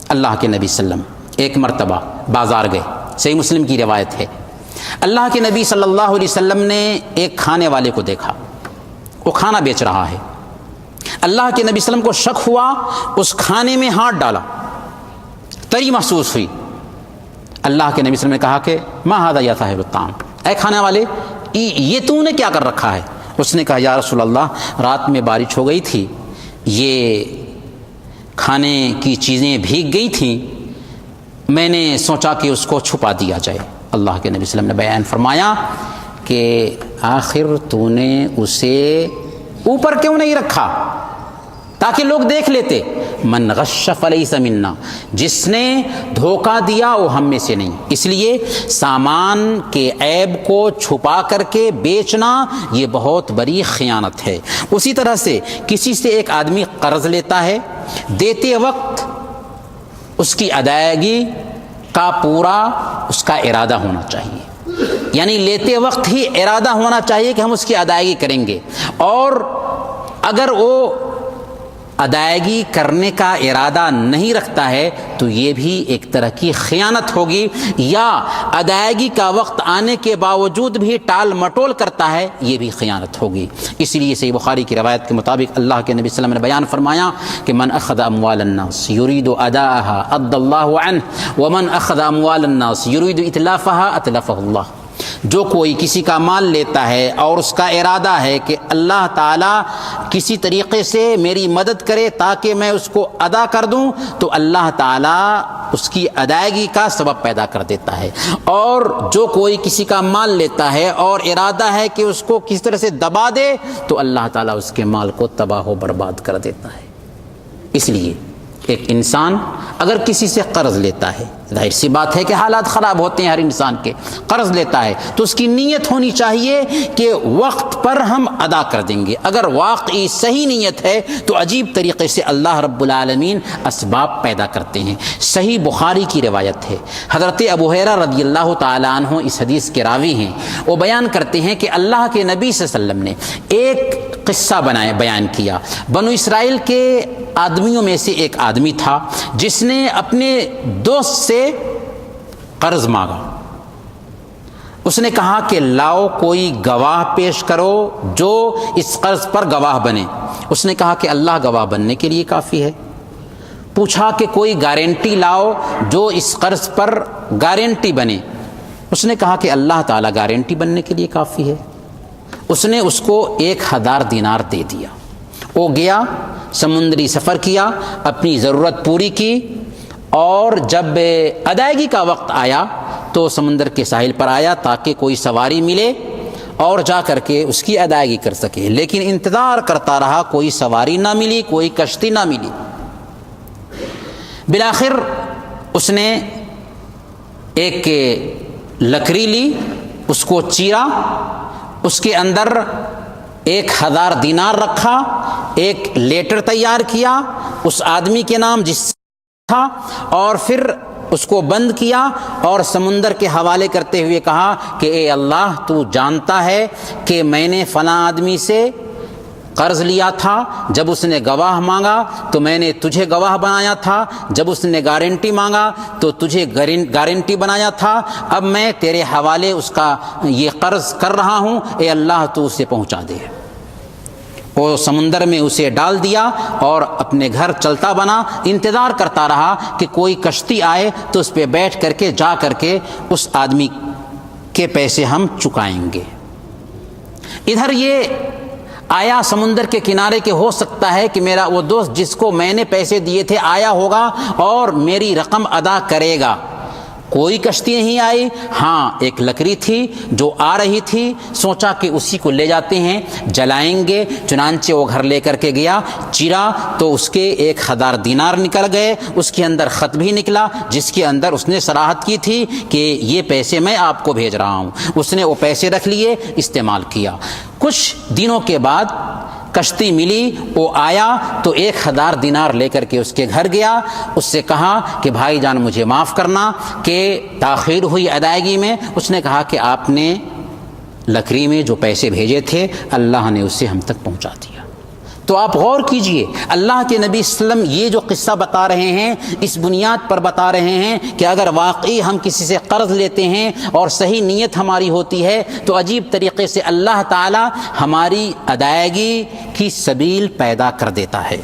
اللہ کے نبی صلی اللہ علیہ وسلم ایک مرتبہ بازار گئے، صحیح مسلم کی روایت ہے۔ اللہ کے نبی صلی اللہ علیہ وسلم نے ایک کھانے والے کو دیکھا، وہ کھانا بیچ رہا ہے۔ اللہ کے نبی صلی اللہ علیہ وسلم کو شک ہوا، اس کھانے میں ہاتھ ڈالا، تری محسوس ہوئی۔ اللہ کے نبی صلی اللہ علیہ وسلم نے کہا کہ ما ھذا یا صاحب الطعام، اے کھانے والے یہ تو نے کیا کر رکھا ہے؟ اس نے کہا یا رسول اللہ رات میں بارش ہو گئی تھی، یہ کھانے کی چیزیں بھیگ گئی تھیں، میں نے سوچا کہ اس کو چھپا دیا جائے۔ اللہ کے نبی صلی اللہ علیہ وسلم نے بیان فرمایا کہ آخر تو نے اسے اوپر کیوں نہیں رکھا تاکہ لوگ دیکھ لیتے؟ من غش فلیس منا، جس نے دھوکہ دیا وہ ہم میں سے نہیں۔ اس لیے سامان کے عیب کو چھپا کر کے بیچنا یہ بہت بڑی خیانت ہے۔ اسی طرح سے کسی سے ایک آدمی قرض لیتا ہے، دیتے وقت اس کی ادائیگی کا پورا اس کا ارادہ ہونا چاہیے، یعنی لیتے وقت ہی ارادہ ہونا چاہیے کہ ہم اس کی ادائیگی کریں گے، اور اگر وہ ادائیگی کرنے کا ارادہ نہیں رکھتا ہے تو یہ بھی ایک طرح کی خیانت ہوگی، یا ادائیگی کا وقت آنے کے باوجود بھی ٹال مٹول کرتا ہے، یہ بھی خیانت ہوگی۔ اس لیے صحیح بخاری کی روایت کے مطابق اللہ کے نبی صلی اللہ علیہ وسلم نے بیان فرمایا کہ من اخذ اموال الناس يريد اداءها ادى الله عنه ومن اخذ اموال الناس يريد اتلافها اتلفه اللہ۔ جو کوئی کسی کا مال لیتا ہے اور اس کا ارادہ ہے کہ اللہ تعالیٰ کسی طریقے سے میری مدد کرے تاکہ میں اس کو ادا کر دوں، تو اللہ تعالیٰ اس کی ادائیگی کا سبب پیدا کر دیتا ہے۔ اور جو کوئی کسی کا مال لیتا ہے اور ارادہ ہے کہ اس کو کس طرح سے دبا دے، تو اللہ تعالیٰ اس کے مال کو تباہ و برباد کر دیتا ہے۔ اس لیے ایک انسان اگر کسی سے قرض لیتا ہے، ظاہر سی بات ہے کہ حالات خراب ہوتے ہیں ہر انسان کے، قرض لیتا ہے تو اس کی نیت ہونی چاہیے کہ وقت پر ہم ادا کر دیں گے۔ اگر واقعی صحیح نیت ہے تو عجیب طریقے سے اللہ رب العالمین اسباب پیدا کرتے ہیں۔ صحیح بخاری کی روایت ہے، حضرت ابو ہریرہ رضی اللہ تعالیٰ عنہ اس حدیث کے راوی ہیں، وہ بیان کرتے ہیں کہ اللہ کے نبی صلی اللہ علیہ وسلم نے ایک قصہ بیان کیا۔ بنو اسرائیل کے آدمیوں میں سے ایک آدمی تھا جس نے اپنے دوست سے قرض مانگا۔ اس نے کہا کہ لاؤ کوئی گواہ پیش کرو جو اس قرض پر گواہ بنے۔ اس نے کہا کہ اللہ گواہ بننے کے لیے کافی ہے۔ پوچھا کہ کوئی گارنٹی لاؤ جو اس قرض پر گارنٹی بنے۔ اس نے کہا کہ اللہ تعالیٰ گارنٹی بننے کے لیے کافی ہے۔ اس نے اس کو 1000 دینار دے دیا۔ وہ گیا، سمندری سفر کیا، اپنی ضرورت پوری کی، اور جب ادائیگی کا وقت آیا تو سمندر کے ساحل پر آیا تاکہ کوئی سواری ملے اور جا کر کے اس کی ادائیگی کر سکے، لیکن انتظار کرتا رہا، کوئی سواری نہ ملی، کوئی کشتی نہ ملی۔ بالآخر اس نے ایک لکڑی لی، اس کو چیرا، اس کے اندر 1000 دینار رکھا، ایک لیٹر تیار کیا اس آدمی کے نام جس تھا، اور پھر اس کو بند کیا اور سمندر کے حوالے کرتے ہوئے کہا کہ اے اللہ، تو جانتا ہے کہ میں نے فلاں آدمی سے قرض لیا تھا، جب اس نے گواہ مانگا تو میں نے تجھے گواہ بنایا تھا، جب اس نے گارنٹی مانگا تو تجھے گارنٹی بنایا تھا، اب میں تیرے حوالے اس کا یہ قرض کر رہا ہوں، اے اللہ تو اسے پہنچا دے۔ وہ سمندر میں اسے ڈال دیا اور اپنے گھر چلتا بنا، انتظار کرتا رہا کہ کوئی کشتی آئے تو اس پہ بیٹھ کر کے جا کر کے اس آدمی کے پیسے ہم چکائیں گے۔ ادھر یہ آیا سمندر کے کنارے کے، ہو سکتا ہے کہ میرا وہ دوست جس کو میں نے پیسے دیے تھے آیا ہوگا اور میری رقم ادا کرے گا۔ کوئی کشتی نہیں آئی، ہاں ایک لکڑی تھی جو آ رہی تھی، سوچا کہ اسی کو لے جاتے ہیں، جلائیں گے، چنانچہ وہ گھر لے کر کے گیا، چیرا تو اس کے 1000 دینار نکل گئے، اس کے اندر خط بھی نکلا جس کے اندر اس نے صراحت کی تھی کہ یہ پیسے میں آپ کو بھیج رہا ہوں۔ اس نے وہ پیسے رکھ لیے، استعمال کیا۔ کچھ دنوں کے بعد کشتی ملی، وہ آیا تو 1000 دینار لے کر کے اس کے گھر گیا، اس سے کہا کہ بھائی جان مجھے معاف کرنا کہ تاخیر ہوئی ادائیگی میں۔ اس نے کہا کہ آپ نے لکڑی میں جو پیسے بھیجے تھے اللہ نے اسے ہم تک پہنچا دیا۔ تو آپ غور کیجئے، اللہ کے نبی صلی اللہ علیہ وسلم یہ جو قصہ بتا رہے ہیں اس بنیاد پر بتا رہے ہیں کہ اگر واقعی ہم کسی سے قرض لیتے ہیں اور صحیح نیت ہماری ہوتی ہے تو عجیب طریقے سے اللہ تعالی ہماری ادائیگی کی سبیل پیدا کر دیتا ہے۔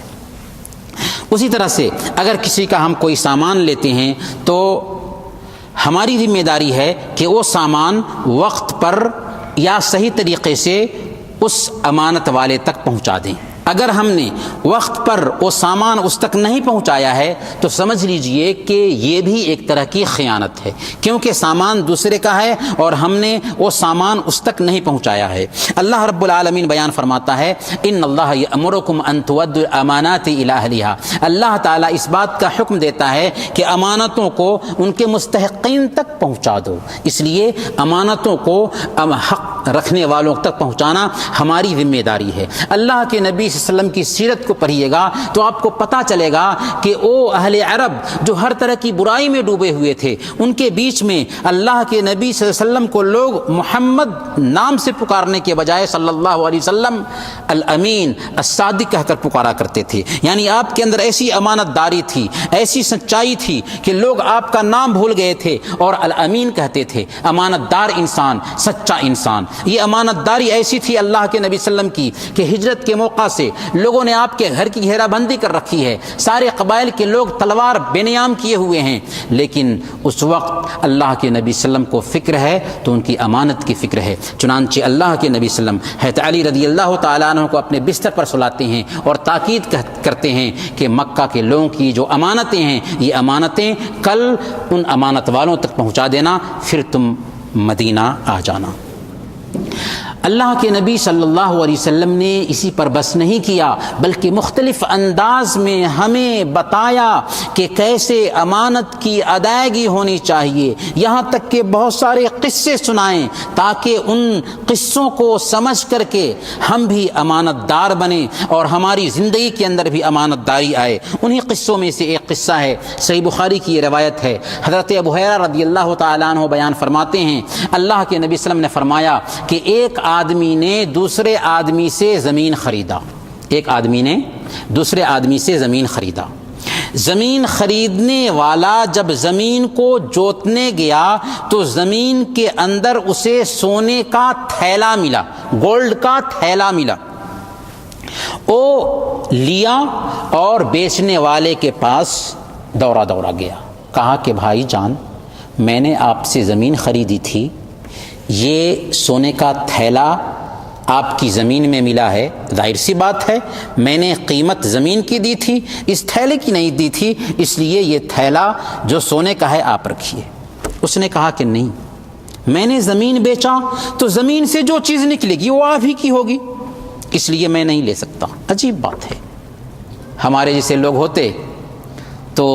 اسی طرح سے اگر کسی کا ہم کوئی سامان لیتے ہیں تو ہماری ذمہ داری ہے کہ وہ سامان وقت پر یا صحیح طریقے سے اس امانت والے تک پہنچا دیں۔ اگر ہم نے وقت پر وہ سامان اس تک نہیں پہنچایا ہے تو سمجھ لیجئے کہ یہ بھی ایک طرح کی خیانت ہے، کیونکہ سامان دوسرے کا ہے اور ہم نے وہ سامان اس تک نہیں پہنچایا ہے۔ اللہ رب العالمین بیان فرماتا ہے ان اللہ یأمرکم ان تؤدوا الامانات الی اہلھا، اللہ تعالیٰ اس بات کا حکم دیتا ہے کہ امانتوں کو ان کے مستحقین تک پہنچا دو۔ اس لیے امانتوں کو حق رکھنے والوں تک پہنچانا ہماری ذمہ داری ہے۔ اللہ کے نبی صلی اللہ علیہ وسلم کی سیرت کو پڑھیے گا تو آپ کو پتہ چلے گا کہ او اہل عرب جو ہر طرح کی برائی میں ڈوبے ہوئے تھے، ان کے بیچ میں اللہ کے نبی صلی اللہ علیہ وسلم کو لوگ محمد نام سے پکارنے کے بجائے صلی اللہ علیہ وسلم الامین الصادق کہہ کر پکارا کرتے تھے۔ یعنی آپ کے اندر ایسی امانت داری تھی، ایسی سچائی تھی کہ لوگ آپ کا نام بھول گئے تھے اور الامین کہتے تھے، امانت دار انسان، سچا انسان۔ یہ امانت داری ایسی تھی اللہ کے نبی صلی اللہ علیہ وسلم کی کہ ہجرت کے موقع سے لوگوں نے آپ کے گھر کی گھیرا بندی کر رکھی ہے، سارے قبائل کے لوگ تلوار بے نیام کیے ہوئے ہیں، لیکن اس وقت اللہ کے نبی صلی اللہ علیہ وسلم کو فکر ہے تو ان کی امانت کی فکر ہے۔ چنانچہ اللہ کے نبی صلی اللہ علیہ وسلم حضرت علی رضی اللہ تعالیٰ عنہ کو اپنے بستر پر سلاتے ہیں اور تاکید کرتے ہیں کہ مکہ کے لوگوں کی جو امانتیں ہیں، یہ امانتیں کل ان امانت والوں تک پہنچا دینا، پھر تم مدینہ آ جانا۔ اللہ کے نبی صلی اللہ علیہ وسلم نے اسی پر بس نہیں کیا بلکہ مختلف انداز میں ہمیں بتایا کہ کیسے امانت کی ادائیگی ہونی چاہیے، یہاں تک کہ بہت سارے قصے سنائیں تاکہ ان قصوں کو سمجھ کر کے ہم بھی امانت دار بنیں اور ہماری زندگی کے اندر بھی امانت داری آئے۔ انہی قصوں میں سے ایک قصہ ہے، صحیح بخاری کی یہ روایت ہے، حضرت ابو ہریرہ رضی اللہ تعالیٰ عنہ بیان فرماتے ہیں اللہ کے نبی صلی اللہ علیہ وسلم نے فرمایا کہ ایک آدمی نے دوسرے آدمی سے زمین خریدا، ایک آدمی نے دوسرے آدمی سے زمین خریدا۔ زمین خریدنے والا جب زمین کو جوتنے گیا تو زمین کے اندر اسے سونے کا تھیلا ملا، گولڈ کا تھیلا ملا۔ وہ لیا اور بیچنے والے کے پاس دوڑا گیا، کہا کہ بھائی جان، میں نے آپ سے زمین خریدی تھی، یہ سونے کا تھیلا آپ کی زمین میں ملا ہے، ظاہر سی بات ہے میں نے قیمت زمین کی دی تھی، اس تھیلے کی نہیں دی تھی، اس لیے یہ تھیلا جو سونے کا ہے آپ رکھیے۔ اس نے کہا کہ نہیں، میں نے زمین بیچا تو زمین سے جو چیز نکلے گی وہ آپ ہی کی ہوگی، اس لیے میں نہیں لے سکتا۔ عجیب بات ہے، ہمارے جیسے لوگ ہوتے تو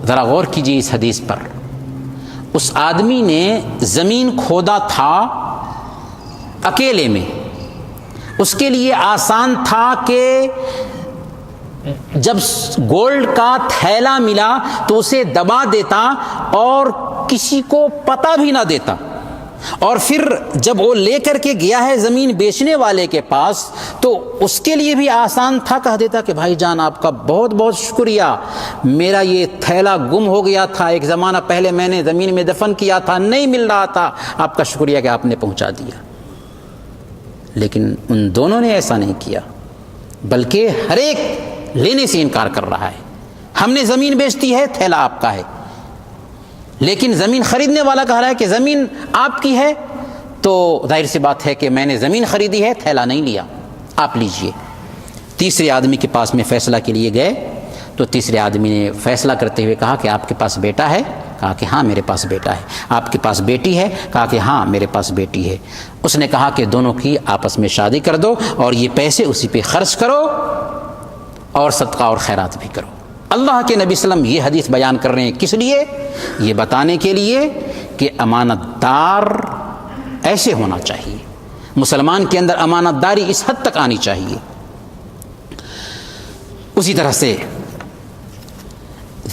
ذرا غور کیجیے اس حدیث پر۔ اس آدمی نے زمین کھودا تھا اکیلے میں، اس کے لیے آسان تھا کہ جب گولڈ کا تھیلا ملا تو اسے دبا دیتا اور کسی کو پتہ بھی نہ دیتا، اور پھر جب وہ لے کر کے گیا ہے زمین بیچنے والے کے پاس تو اس کے لیے بھی آسان تھا، کہہ دیتا کہ بھائی جان آپ کا بہت بہت شکریہ، میرا یہ تھیلا گم ہو گیا تھا، ایک زمانہ پہلے میں نے زمین میں دفن کیا تھا، نہیں مل رہا تھا، آپ کا شکریہ کہ آپ نے پہنچا دیا۔ لیکن ان دونوں نے ایسا نہیں کیا، بلکہ ہر ایک لینے سے انکار کر رہا ہے۔ ہم نے زمین بیچتی ہے، تھیلا آپ کا ہے، لیکن زمین خریدنے والا کہہ رہا ہے کہ زمین آپ کی ہے، تو ظاہر سی بات ہے کہ میں نے زمین خریدی ہے، تھیلا نہیں لیا، آپ لیجئے۔ تیسرے آدمی کے پاس میں فیصلہ کے لیے گئے تو تیسرے آدمی نے فیصلہ کرتے ہوئے کہا کہ آپ کے پاس بیٹا ہے؟ کہا کہ ہاں میرے پاس بیٹا ہے۔ آپ کے پاس بیٹی ہے؟ کہا کہ ہاں میرے پاس بیٹی ہے۔ اس نے کہا کہ دونوں کی آپس میں شادی کر دو اور یہ پیسے اسی پہ خرچ کرو اور صدقہ اور خیرات بھی کرو۔ اللہ کے نبی صلی اللہ علیہ وسلم یہ حدیث بیان کر رہے ہیں، کس لیے؟ یہ بتانے کے لیے کہ امانت دار ایسے ہونا چاہیے، مسلمان کے اندر امانت داری اس حد تک آنی چاہیے۔ اسی طرح سے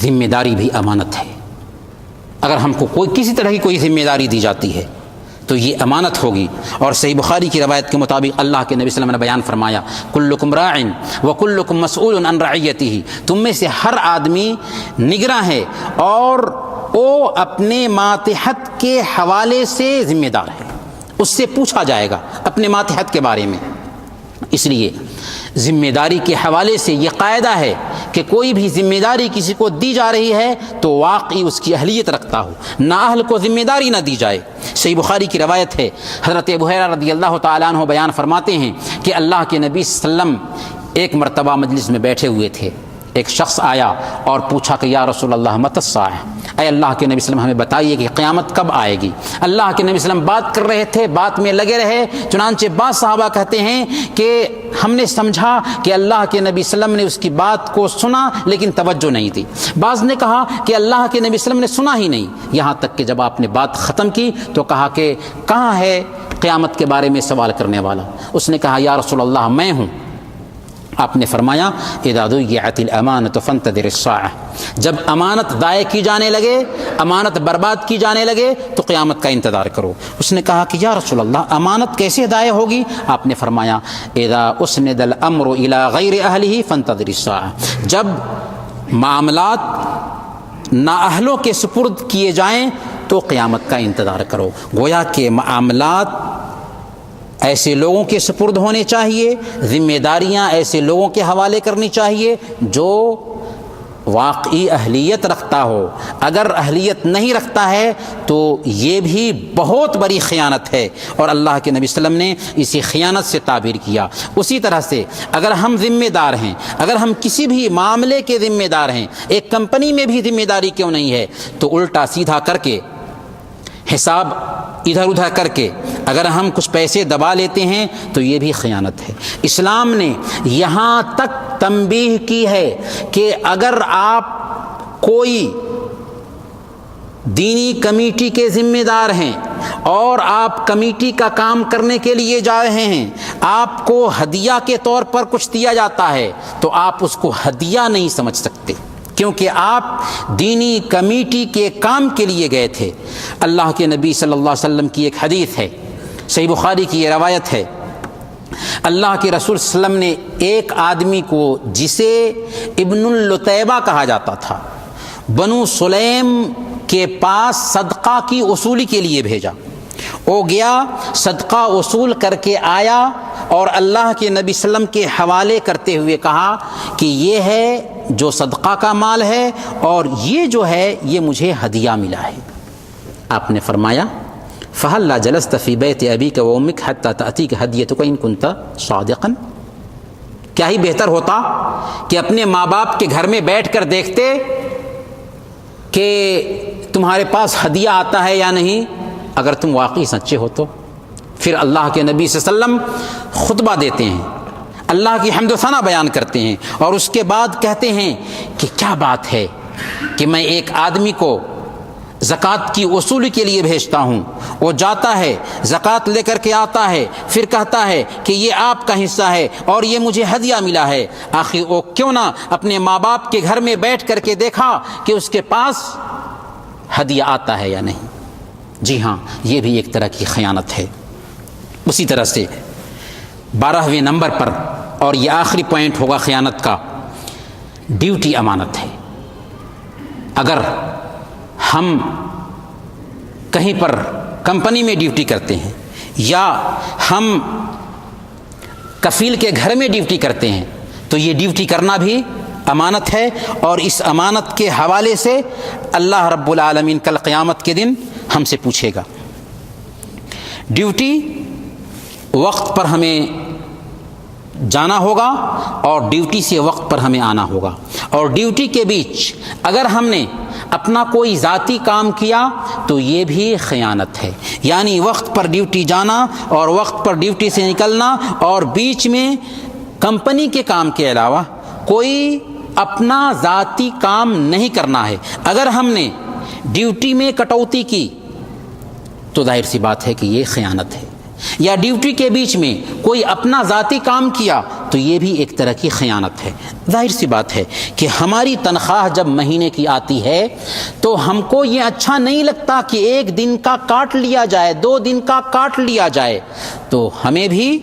ذمہ داری بھی امانت ہے۔ اگر ہم کو کوئی کسی طرح کی کوئی ذمہ داری دی جاتی ہے تو یہ امانت ہوگی، اور صحیح بخاری کی روایت کے مطابق اللہ کے نبی صلی اللہ علیہ وسلم نے بیان فرمایا کلکم راع وکلکم مسئول عن رعیتہ، تم میں سے ہر آدمی نگراں ہے اور وہ اپنے ماتحت کے حوالے سے ذمہ دار ہے، اس سے پوچھا جائے گا اپنے ماتحت کے بارے میں۔ اس لیے ذمہ داری کے حوالے سے یہ قاعدہ ہے کہ کوئی بھی ذمہ داری کسی کو دی جا رہی ہے تو واقعی اس کی اہلیت رکھتا ہو، نااہل کو ذمہ داری نہ دی جائے۔ صحیح بخاری کی روایت ہے، حضرت ابو ہریرہ رضی اللہ تعالیٰ عنہ بیان فرماتے ہیں کہ اللہ کے نبی صلی اللہ علیہ وسلم ایک مرتبہ مجلس میں بیٹھے ہوئے تھے، ایک شخص آیا اور پوچھا کہ یا رسول اللہ متی الساعہ، اے اللہ کے نبی صلی اللہ علیہ وسلم ہمیں بتائیے کہ قیامت کب آئے گی۔ اللہ کے نبی صلی اللہ علیہ وسلم بات کر رہے تھے، بات میں لگے رہے، چنانچہ بعض صحابہ کہتے ہیں کہ ہم نے سمجھا کہ اللہ کے نبی صلی اللہ علیہ وسلم نے اس کی بات کو سنا لیکن توجہ نہیں تھی، بعض نے کہا کہ اللہ کے نبی صلی اللہ علیہ وسلم نے سنا ہی نہیں، یہاں تک کہ جب آپ نے بات ختم کی تو کہا کہ کہاں ہے قیامت کے بارے میں سوال کرنے والا؟ اس نے کہا یا رسول اللہ میں ہوں۔ آپ نے فرمایا اذا ضیعت الامانۃ فانتظر الساعہ، جب امانت ضائع کی جانے لگے، امانت برباد کی جانے لگے تو قیامت کا انتظار کرو۔ اس نے کہا کہ یا رسول اللہ امانت کیسے ضائع ہوگی؟ آپ نے فرمایا اذا اسند الامر الی غیر اہلہ فانتظر الساعہ، جب معاملات نااہلوں کے سپرد کیے جائیں تو قیامت کا انتظار کرو۔ گویا کہ معاملات ایسے لوگوں کے سپرد ہونے چاہیے، ذمہ داریاں ایسے لوگوں کے حوالے کرنی چاہیے جو واقعی اہلیت رکھتا ہو۔ اگر اہلیت نہیں رکھتا ہے تو یہ بھی بہت بڑی خیانت ہے، اور اللہ کے نبی صلی اللہ علیہ وسلم نے اسی خیانت سے تعبیر کیا۔ اسی طرح سے اگر ہم ذمہ دار ہیں، اگر ہم کسی بھی معاملے کے ذمہ دار ہیں، ایک کمپنی میں بھی ذمہ داری کیوں نہیں ہے، تو الٹا سیدھا کر کے، حساب ادھر ادھر کر کے اگر ہم کچھ پیسے دبا لیتے ہیں تو یہ بھی خیانت ہے۔ اسلام نے یہاں تک تنبیہ کی ہے کہ اگر آپ کوئی دینی کمیٹی کے ذمہ دار ہیں اور آپ کمیٹی کا کام کرنے کے لیے جا رہے ہیں، آپ کو ہدیہ کے طور پر کچھ دیا جاتا ہے تو آپ اس کو ہدیہ نہیں سمجھ سکتے، کیونکہ آپ دینی کمیٹی کے کام کے لیے گئے تھے۔ اللہ کے نبی صلی اللہ علیہ وسلم کی ایک حدیث ہے، صحیح بخاری کی یہ روایت ہے، اللہ کے رسول صلی اللہ علیہ وسلم نے ایک آدمی کو جسے ابن اللتیبہ کہا جاتا تھا، بنو سلیم کے پاس صدقہ کی وصولی کے لیے بھیجا۔ وہ گیا، صدقہ وصول کر کے آیا اور اللہ کے نبی صلی اللہ علیہ وسلم کے حوالے کرتے ہوئے کہا کہ یہ ہے جو صدقہ کا مال ہے اور یہ جو ہے یہ مجھے ہدیہ ملا ہے۔ آپ نے فرمایا فَهَلَّا جَلَسْتَ فِي بَيْتِ أَبِيكَ وَأُمِّكَ حَتَّى تَأْتِيكَ هَدْيَتُكَ إِن كُنتَ صَادِقًا، کیا ہی بہتر ہوتا کہ اپنے ماں باپ کے گھر میں بیٹھ کر دیکھتے کہ تمہارے پاس ہدیہ آتا ہے یا نہیں، اگر تم واقعی سچے ہو تو۔ پھر اللہ کے نبی صلی اللہ علیہ وسلم خطبہ دیتے ہیں، اللہ کی حمد و ثنا بیان کرتے ہیں اور اس کے بعد کہتے ہیں کہ کیا بات ہے کہ میں ایک آدمی کو زکوٰۃ کی وصولی کے لیے بھیجتا ہوں، وہ جاتا ہے زکوٰۃ لے کر کے آتا ہے، پھر کہتا ہے کہ یہ آپ کا حصہ ہے اور یہ مجھے ہدیہ ملا ہے، آخر وہ کیوں نہ اپنے ماں باپ کے گھر میں بیٹھ کر کے دیکھا کہ اس کے پاس ہدیہ آتا ہے یا نہیں۔ جی ہاں، یہ بھی ایک طرح کی خیانت ہے۔ اسی طرح سے 12ویں نمبر پر، اور یہ آخری پوائنٹ ہوگا خیانت کا، ڈیوٹی امانت ہے۔ اگر ہم کہیں پر کمپنی میں ڈیوٹی کرتے ہیں یا ہم کفیل کے گھر میں ڈیوٹی کرتے ہیں تو یہ ڈیوٹی کرنا بھی امانت ہے، اور اس امانت کے حوالے سے اللہ رب العالمین کل قیامت کے دن ہم سے پوچھے گا۔ ڈیوٹی وقت پر ہمیں جانا ہوگا اور ڈیوٹی سے وقت پر ہمیں آنا ہوگا، اور ڈیوٹی کے بیچ اگر ہم نے اپنا کوئی ذاتی کام کیا تو یہ بھی خیانت ہے، یعنی وقت پر ڈیوٹی جانا اور وقت پر ڈیوٹی سے نکلنا، اور بیچ میں کمپنی کے کام کے علاوہ کوئی اپنا ذاتی کام نہیں کرنا ہے۔ اگر ہم نے ڈیوٹی میں کٹوتی کی تو ظاہر سی بات ہے کہ یہ خیانت ہے، یا ڈیوٹی کے بیچ میں کوئی اپنا ذاتی کام کیا تو یہ بھی ایک طرح کی خیانت ہے۔ ظاہر سی بات ہے کہ ہماری تنخواہ جب مہینے کی آتی ہے تو ہم کو یہ اچھا نہیں لگتا کہ 1 دن کا کاٹ لیا جائے، 2 دن کا کاٹ لیا جائے، تو ہمیں بھی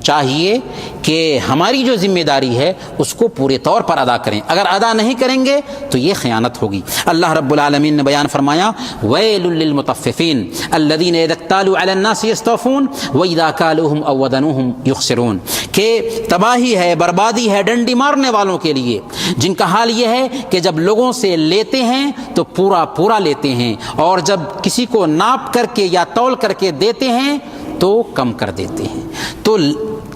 چاہیے کہ ہماری جو ذمہ داری ہے اس کو پورے طور پر ادا کریں۔ اگر ادا نہیں کریں گے تو یہ خیانت ہوگی۔ اللہ رب العالمین نے بیان فرمایا وَيْلٌ لِّلْمُطَفِّفِينَ الَّذِينَ إِذَا اكْتَالُوا عَلَى النَّاسِ يَسْتَوْفُونَ وَإِذَا كَالُوهُمْ أَوْ وَزَنُوهُمْ يُخْسِرُونَ، کہ تباہی ہے، بربادی ہے ڈنڈی مارنے والوں کے لیے جن کا حال یہ ہے کہ جب لوگوں سے لیتے ہیں تو پورا پورا لیتے ہیں، اور جب کسی کو ناپ کر کے یا تول کر کے دیتے ہیں تو کم کر دیتے ہیں۔ تو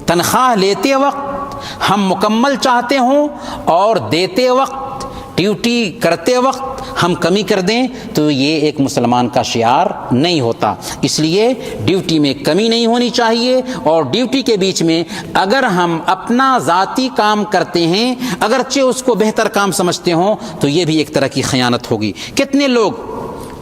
تنخواہ لیتے وقت ہم مکمل چاہتے ہوں اور دیتے وقت ڈیوٹی کرتے وقت ہم کمی کر دیں تو یہ ایک مسلمان کا شعار نہیں ہوتا. اس لیے ڈیوٹی میں کمی نہیں ہونی چاہیے، اور ڈیوٹی کے بیچ میں اگر ہم اپنا ذاتی کام کرتے ہیں اگرچہ اس کو بہتر کام سمجھتے ہوں تو یہ بھی ایک طرح کی خیانت ہوگی. کتنے لوگ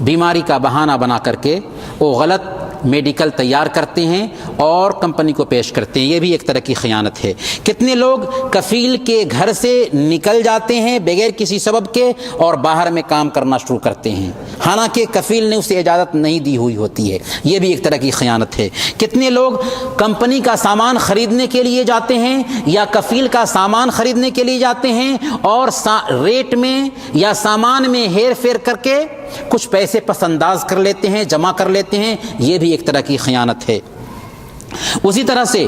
بیماری کا بہانہ بنا کر کے وہ غلط میڈیکل تیار کرتے ہیں اور کمپنی کو پیش کرتے ہیں، یہ بھی ایک طرح کی خیانت ہے. کتنے لوگ کفیل کے گھر سے نکل جاتے ہیں بغیر کسی سبب کے اور باہر میں کام کرنا شروع کرتے ہیں، حالانکہ کفیل نے اسے اجازت نہیں دی ہوئی ہوتی ہے، یہ بھی ایک طرح کی خیانت ہے. کتنے لوگ کمپنی کا سامان خریدنے کے لیے جاتے ہیں یا کفیل کا سامان خریدنے کے لیے جاتے ہیں اور ریٹ میں یا سامان میں ہیر پھیر کر کے کچھ پیسے پس انداز کر لیتے ہیں، جمع کر لیتے ہیں، یہ بھی ایک طرح کی خیانت ہے. اسی طرح سے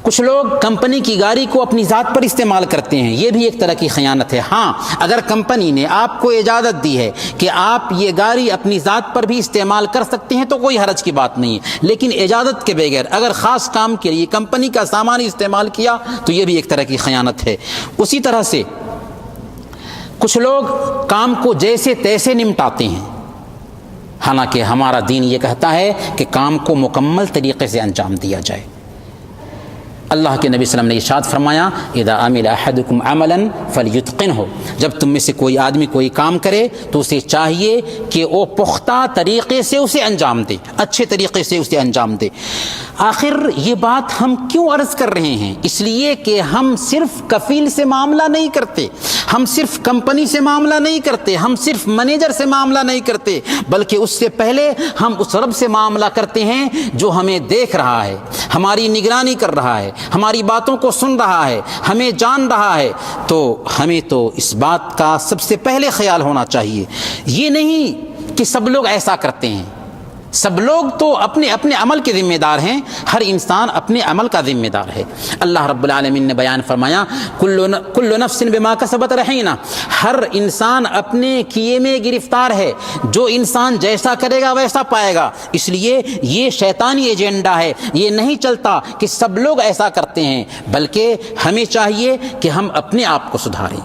کچھ لوگ کمپنی کی گاڑی کو اپنی ذات پر استعمال کرتے ہیں، یہ بھی ایک طرح کی خیانت ہے. ہاں، اگر کمپنی نے آپ کو اجازت دی ہے کہ آپ یہ گاڑی اپنی ذات پر بھی استعمال کر سکتے ہیں تو کوئی حرج کی بات نہیں ہے، لیکن اجازت کے بغیر اگر خاص کام کے لیے کمپنی کا سامان استعمال کیا تو یہ بھی ایک طرح کی خیانت ہے. اسی طرح سے کچھ لوگ کام کو جیسے تیسے نمٹاتے ہیں، حالانکہ ہمارا دین یہ کہتا ہے کہ کام کو مکمل طریقے سے انجام دیا جائے. اللہ کے نبی صلی اللہ علیہ وسلم نے ارشاد فرمایا اذا عمل احدکم عملا فلیتقنہ، جب تم میں سے کوئی آدمی کوئی کام کرے تو اسے چاہیے کہ وہ پختہ طریقے سے اسے انجام دے، اچھے طریقے سے اسے انجام دے. آخر یہ بات ہم کیوں عرض کر رہے ہیں؟ اس لیے کہ ہم صرف کفیل سے معاملہ نہیں کرتے، ہم صرف کمپنی سے معاملہ نہیں کرتے، ہم صرف مینیجر سے معاملہ نہیں کرتے، بلکہ اس سے پہلے ہم اس رب سے معاملہ کرتے ہیں جو ہمیں دیکھ رہا ہے، ہماری نگرانی کر رہا ہے، ہماری باتوں کو سن رہا ہے، ہمیں جان رہا ہے. تو ہمیں تو اس بات کا سب سے پہلے خیال ہونا چاہیے. یہ نہیں کہ سب لوگ ایسا کرتے ہیں، سب لوگ تو اپنے اپنے عمل کے ذمہ دار ہیں، ہر انسان اپنے عمل کا ذمہ دار ہے. اللہ رب العالمین نے بیان فرمایا کل نفس بما کسبت رہینہ، ہر انسان اپنے کیے میں گرفتار ہے، جو انسان جیسا کرے گا ویسا پائے گا. اس لیے یہ شیطانی ایجنڈا ہے، یہ نہیں چلتا کہ سب لوگ ایسا کرتے ہیں، بلکہ ہمیں چاہیے کہ ہم اپنے آپ کو سدھاریں.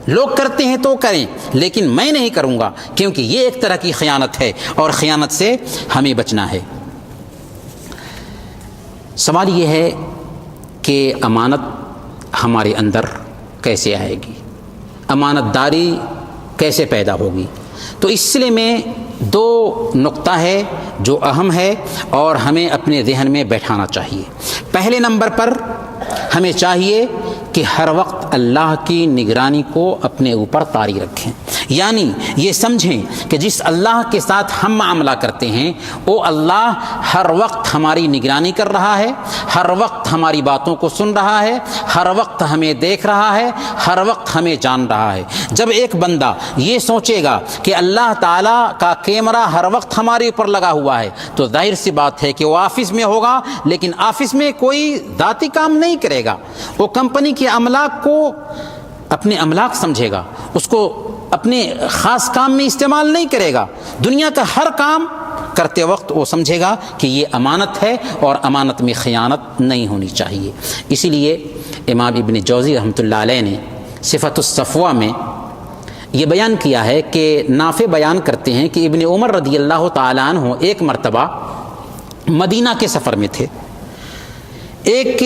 لوگ کرتے ہیں تو کریں، لیکن میں نہیں کروں گا، کیونکہ یہ ایک طرح کی خیانت ہے اور خیانت سے ہمیں بچنا ہے. سوال یہ ہے کہ امانت ہمارے اندر کیسے آئے گی، امانت داری کیسے پیدا ہوگی؟ تو اس سلسلے میں دو نقطہ ہے جو اہم ہے اور ہمیں اپنے ذہن میں بیٹھانا چاہیے. پہلے نمبر پر ہمیں چاہیے کہ ہر وقت اللہ کی نگرانی کو اپنے اوپر طاری رکھیں، یعنی یہ سمجھیں کہ جس اللہ کے ساتھ ہم معاملہ کرتے ہیں وہ اللہ ہر وقت ہماری نگرانی کر رہا ہے، ہر وقت ہماری باتوں کو سن رہا ہے، ہر وقت ہمیں دیکھ رہا ہے، ہر وقت ہمیں جان رہا ہے. جب ایک بندہ یہ سوچے گا کہ اللہ تعالیٰ کا کیمرہ ہر وقت ہمارے اوپر لگا ہوا ہے تو ظاہر سی بات ہے کہ وہ آفس میں ہوگا، لیکن آفس میں کوئی ذاتی کام نہیں کرے گا، وہ کمپنی کے املاک کو اپنے املاک سمجھے گا، اس کو اپنے خاص کام میں استعمال نہیں کرے گا. دنیا کا ہر کام کرتے وقت وہ سمجھے گا کہ یہ امانت ہے اور امانت میں خیانت نہیں ہونی چاہیے. اسی لیے امام ابن جوزی رحمۃ اللہ علیہ نے صفت الصفوہ میں یہ بیان کیا ہے کہ نافع بیان کرتے ہیں کہ ابن عمر رضی اللہ تعالیٰ عنہ ایک مرتبہ مدینہ کے سفر میں تھے، ایک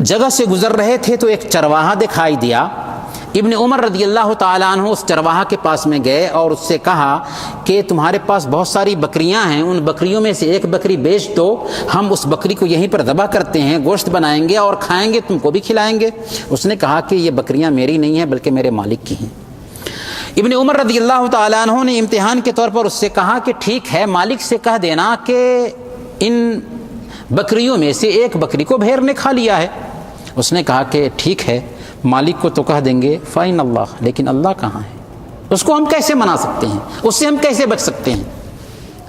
جگہ سے گزر رہے تھے تو ایک چرواہا دکھائی دیا. ابن عمر رضی اللہ تعالیٰ عنہ اس چرواہا کے پاس میں گئے اور اس سے کہا کہ تمہارے پاس بہت ساری بکریاں ہیں، ان بکریوں میں سے ایک بکری بیچ دو، ہم اس بکری کو یہیں پر ذبح کرتے ہیں، گوشت بنائیں گے اور کھائیں گے، تم کو بھی کھلائیں گے. اس نے کہا کہ یہ بکریاں میری نہیں ہیں بلکہ میرے مالک کی ہیں. ابن عمر رضی اللہ تعالیٰ عنہ نے امتحان کے طور پر اس سے کہا کہ ٹھیک ہے، مالک سے کہہ دینا کہ ان بکریوں میں سے ایک بکری کو بھیڑ نے کھا لیا ہے. اس نے کہا کہ ٹھیک ہے، مالک کو تو کہہ دیں گے فائن اللہ، لیکن اللہ کہاں ہے؟ اس کو ہم کیسے منا سکتے ہیں؟ اس سے ہم کیسے بچ سکتے ہیں؟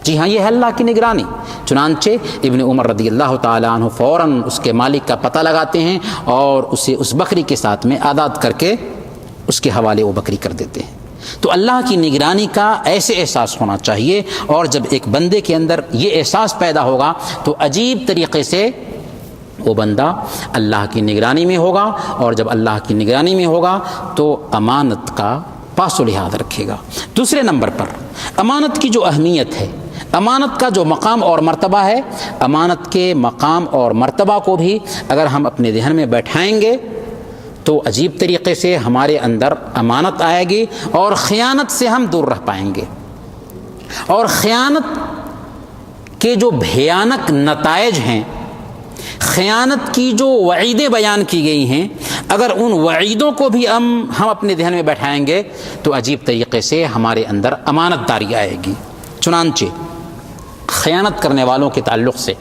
جی ہاں، یہ ہے اللہ کی نگرانی. چنانچہ ابن عمر رضی اللہ تعالیٰ عنہ فوراً اس کے مالک کا پتہ لگاتے ہیں اور اسے اس بکری کے ساتھ میں آزاد کر کے اس کے حوالے وہ بکری کر دیتے ہیں. تو اللہ کی نگرانی کا ایسے احساس ہونا چاہیے، اور جب ایک بندے کے اندر یہ احساس پیدا ہوگا تو عجیب طریقے سے وہ بندہ اللہ کی نگرانی میں ہوگا، اور جب اللہ کی نگرانی میں ہوگا تو امانت کا پاس و لحاظ رکھے گا۔ دوسرے نمبر پر امانت کی جو اہمیت ہے، امانت کا جو مقام اور مرتبہ ہے، امانت کے مقام اور مرتبہ کو بھی اگر ہم اپنے ذہن میں بیٹھائیں گے تو عجیب طریقے سے ہمارے اندر امانت آئے گی، اور خیانت سے ہم دور رہ پائیں گے۔ اور خیانت کے جو بھیانک نتائج ہیں، خیانت کی جو وعیدیں بیان کی گئی ہیں، اگر ان وعیدوں کو بھی ہم اپنے ذہن میں بیٹھائیں گے تو عجیب طریقے سے ہمارے اندر امانت داری آئے گی۔ چنانچہ خیانت کرنے والوں کے تعلق سے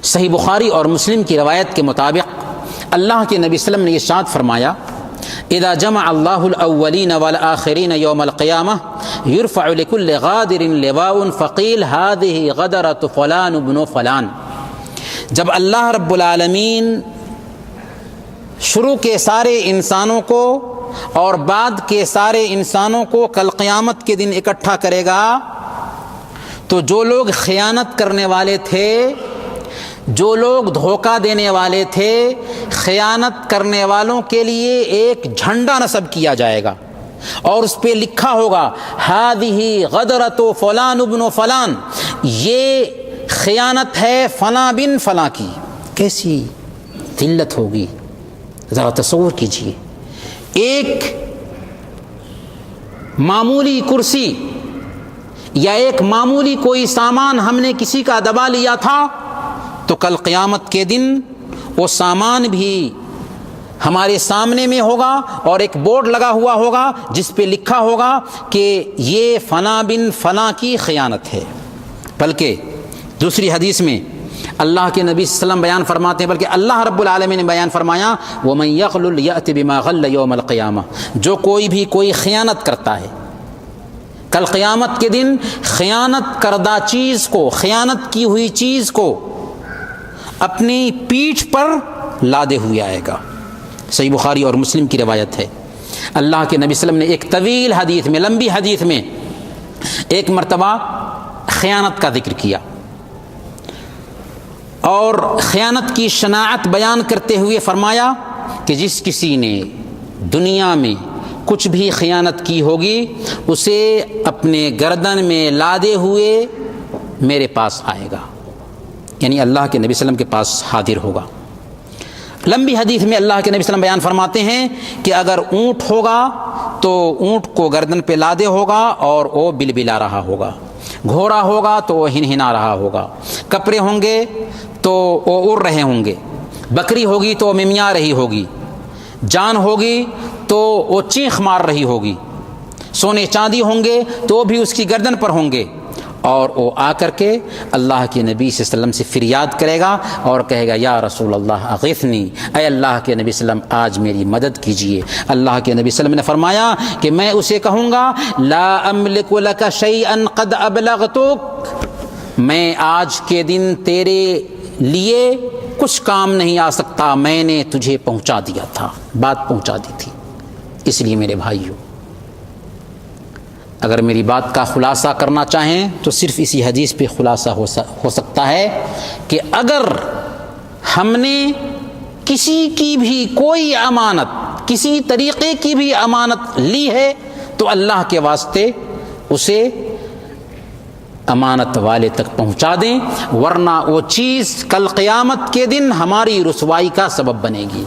صحیح بخاری اور مسلم کی روایت کے مطابق اللہ کے نبی صلی اللہ علیہ وسلم نے ارشاد فرمایا، اذا جمع اللہ الاولین والآخرین یوم القیامہ یرفع لکل غادر لواء فقیل هذه غدرۃ فلان بن فلان۔ جب اللہ رب العالمین شروع کے سارے انسانوں کو اور بعد کے سارے انسانوں کو کل قیامت کے دن اکٹھا کرے گا تو جو لوگ خیانت کرنے والے تھے، جو لوگ دھوکہ دینے والے تھے، خیانت کرنے والوں کے لیے ایک جھنڈا نصب کیا جائے گا اور اس پہ لکھا ہوگا هذه غدرۃ فلان بن فلان، یہ خیانت ہے فلاں بن فلاں کی۔ کیسی ذلت ہوگی، ذرا تصور کیجئے، ایک معمولی کرسی یا ایک معمولی کوئی سامان ہم نے کسی کا دبا لیا تھا تو کل قیامت کے دن وہ سامان بھی ہمارے سامنے میں ہوگا اور ایک بورڈ لگا ہوا ہوگا جس پہ لکھا ہوگا کہ یہ فلاں بن فلاں کی خیانت ہے۔ بلکہ دوسری حدیث میں اللہ کے نبی صلی اللہ علیہ وسلم بیان فرماتے ہیں، بلکہ اللہ رب العالمین نے بیان فرمایا وَمَن يَغْلُلْ يَأْتِ بِمَا غَلَّ يَوْمَ الْقِيَامَةِ، جو کوئی بھی کوئی خیانت کرتا ہے کل قیامت کے دن خیانت کردہ چیز کو، خیانت کی ہوئی چیز کو اپنی پیٹھ پر لادے ہوئے آئے گا۔ صحیح بخاری اور مسلم کی روایت ہے۔ اللہ کے نبی صلی اللہ علیہ وسلم نے ایک طویل حدیث میں، لمبی حدیث میں ایک مرتبہ خیانت کا ذکر کیا اور خیانت کی شناعت بیان کرتے ہوئے فرمایا کہ جس کسی نے دنیا میں کچھ بھی خیانت کی ہوگی اسے اپنے گردن میں لادے ہوئے میرے پاس آئے گا، یعنی اللہ کے نبی صلی اللہ علیہ وسلم کے پاس حاضر ہوگا۔ لمبی حدیث میں اللہ کے نبی صلی اللہ علیہ وسلم بیان فرماتے ہیں کہ اگر اونٹ ہوگا تو اونٹ کو گردن پہ لادے ہوگا اور وہ بلبلا رہا ہوگا، گھوڑا ہوگا تو وہ ہنہنا رہا ہوگا، کپڑے ہوں گے تو وہ اڑ رہے ہوں گے، بکری ہوگی تو وہ ممیا رہی ہوگی، جان ہوگی تو وہ چیخ مار رہی ہوگی، سونے چاندی ہوں گے تو وہ بھی اس کی گردن پر ہوں گے، اور وہ آ کر کے اللہ کے نبی صلی اللہ علیہ وسلم سے فریاد کرے گا اور کہے گا یا رسول اللہ اغثنی، اے اللہ کے نبی صلی اللہ علیہ وسلم آج میری مدد کیجئے۔ اللہ کے نبی صلی اللہ علیہ وسلم نے فرمایا کہ میں اسے کہوں گا لا املک لک شیئا قد ابلغتک، میں آج کے دن تیرے لیے کچھ کام نہیں آ سکتا، میں نے تجھے پہنچا دیا تھا، بات پہنچا دی تھی۔ اس لیے میرے بھائیوں، اگر میری بات کا خلاصہ کرنا چاہیں تو صرف اسی حدیث پہ خلاصہ ہو سکتا ہے کہ اگر ہم نے کسی کی بھی کوئی امانت، کسی طریقے کی بھی امانت لی ہے تو اللہ کے واسطے اسے امانت والے تک پہنچا دیں، ورنہ وہ چیز کل قیامت کے دن ہماری رسوائی کا سبب بنے گی۔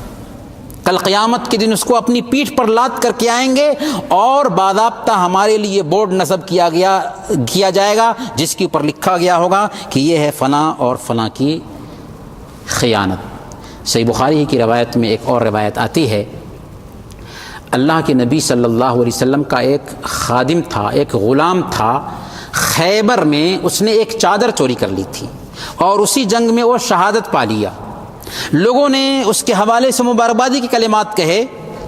کل قیامت کے دن اس کو اپنی پیٹھ پر لاد کر کے آئیں گے اور باضابطہ ہمارے لیے بورڈ نصب کیا جائے گا جس کے اوپر لکھا گیا ہوگا کہ یہ ہے فلاں اور فلاں کی خیانت۔ صحیح بخاری کی روایت میں ایک اور روایت آتی ہے، اللہ کے نبی صلی اللہ علیہ وسلم کا ایک خادم تھا، ایک غلام تھا، خیبر میں اس نے ایک چادر چوری کر لی تھی اور اسی جنگ میں وہ شہادت پا لیا۔ لوگوں نے اس کے حوالے سے مبارکبادی کے کلمات کہے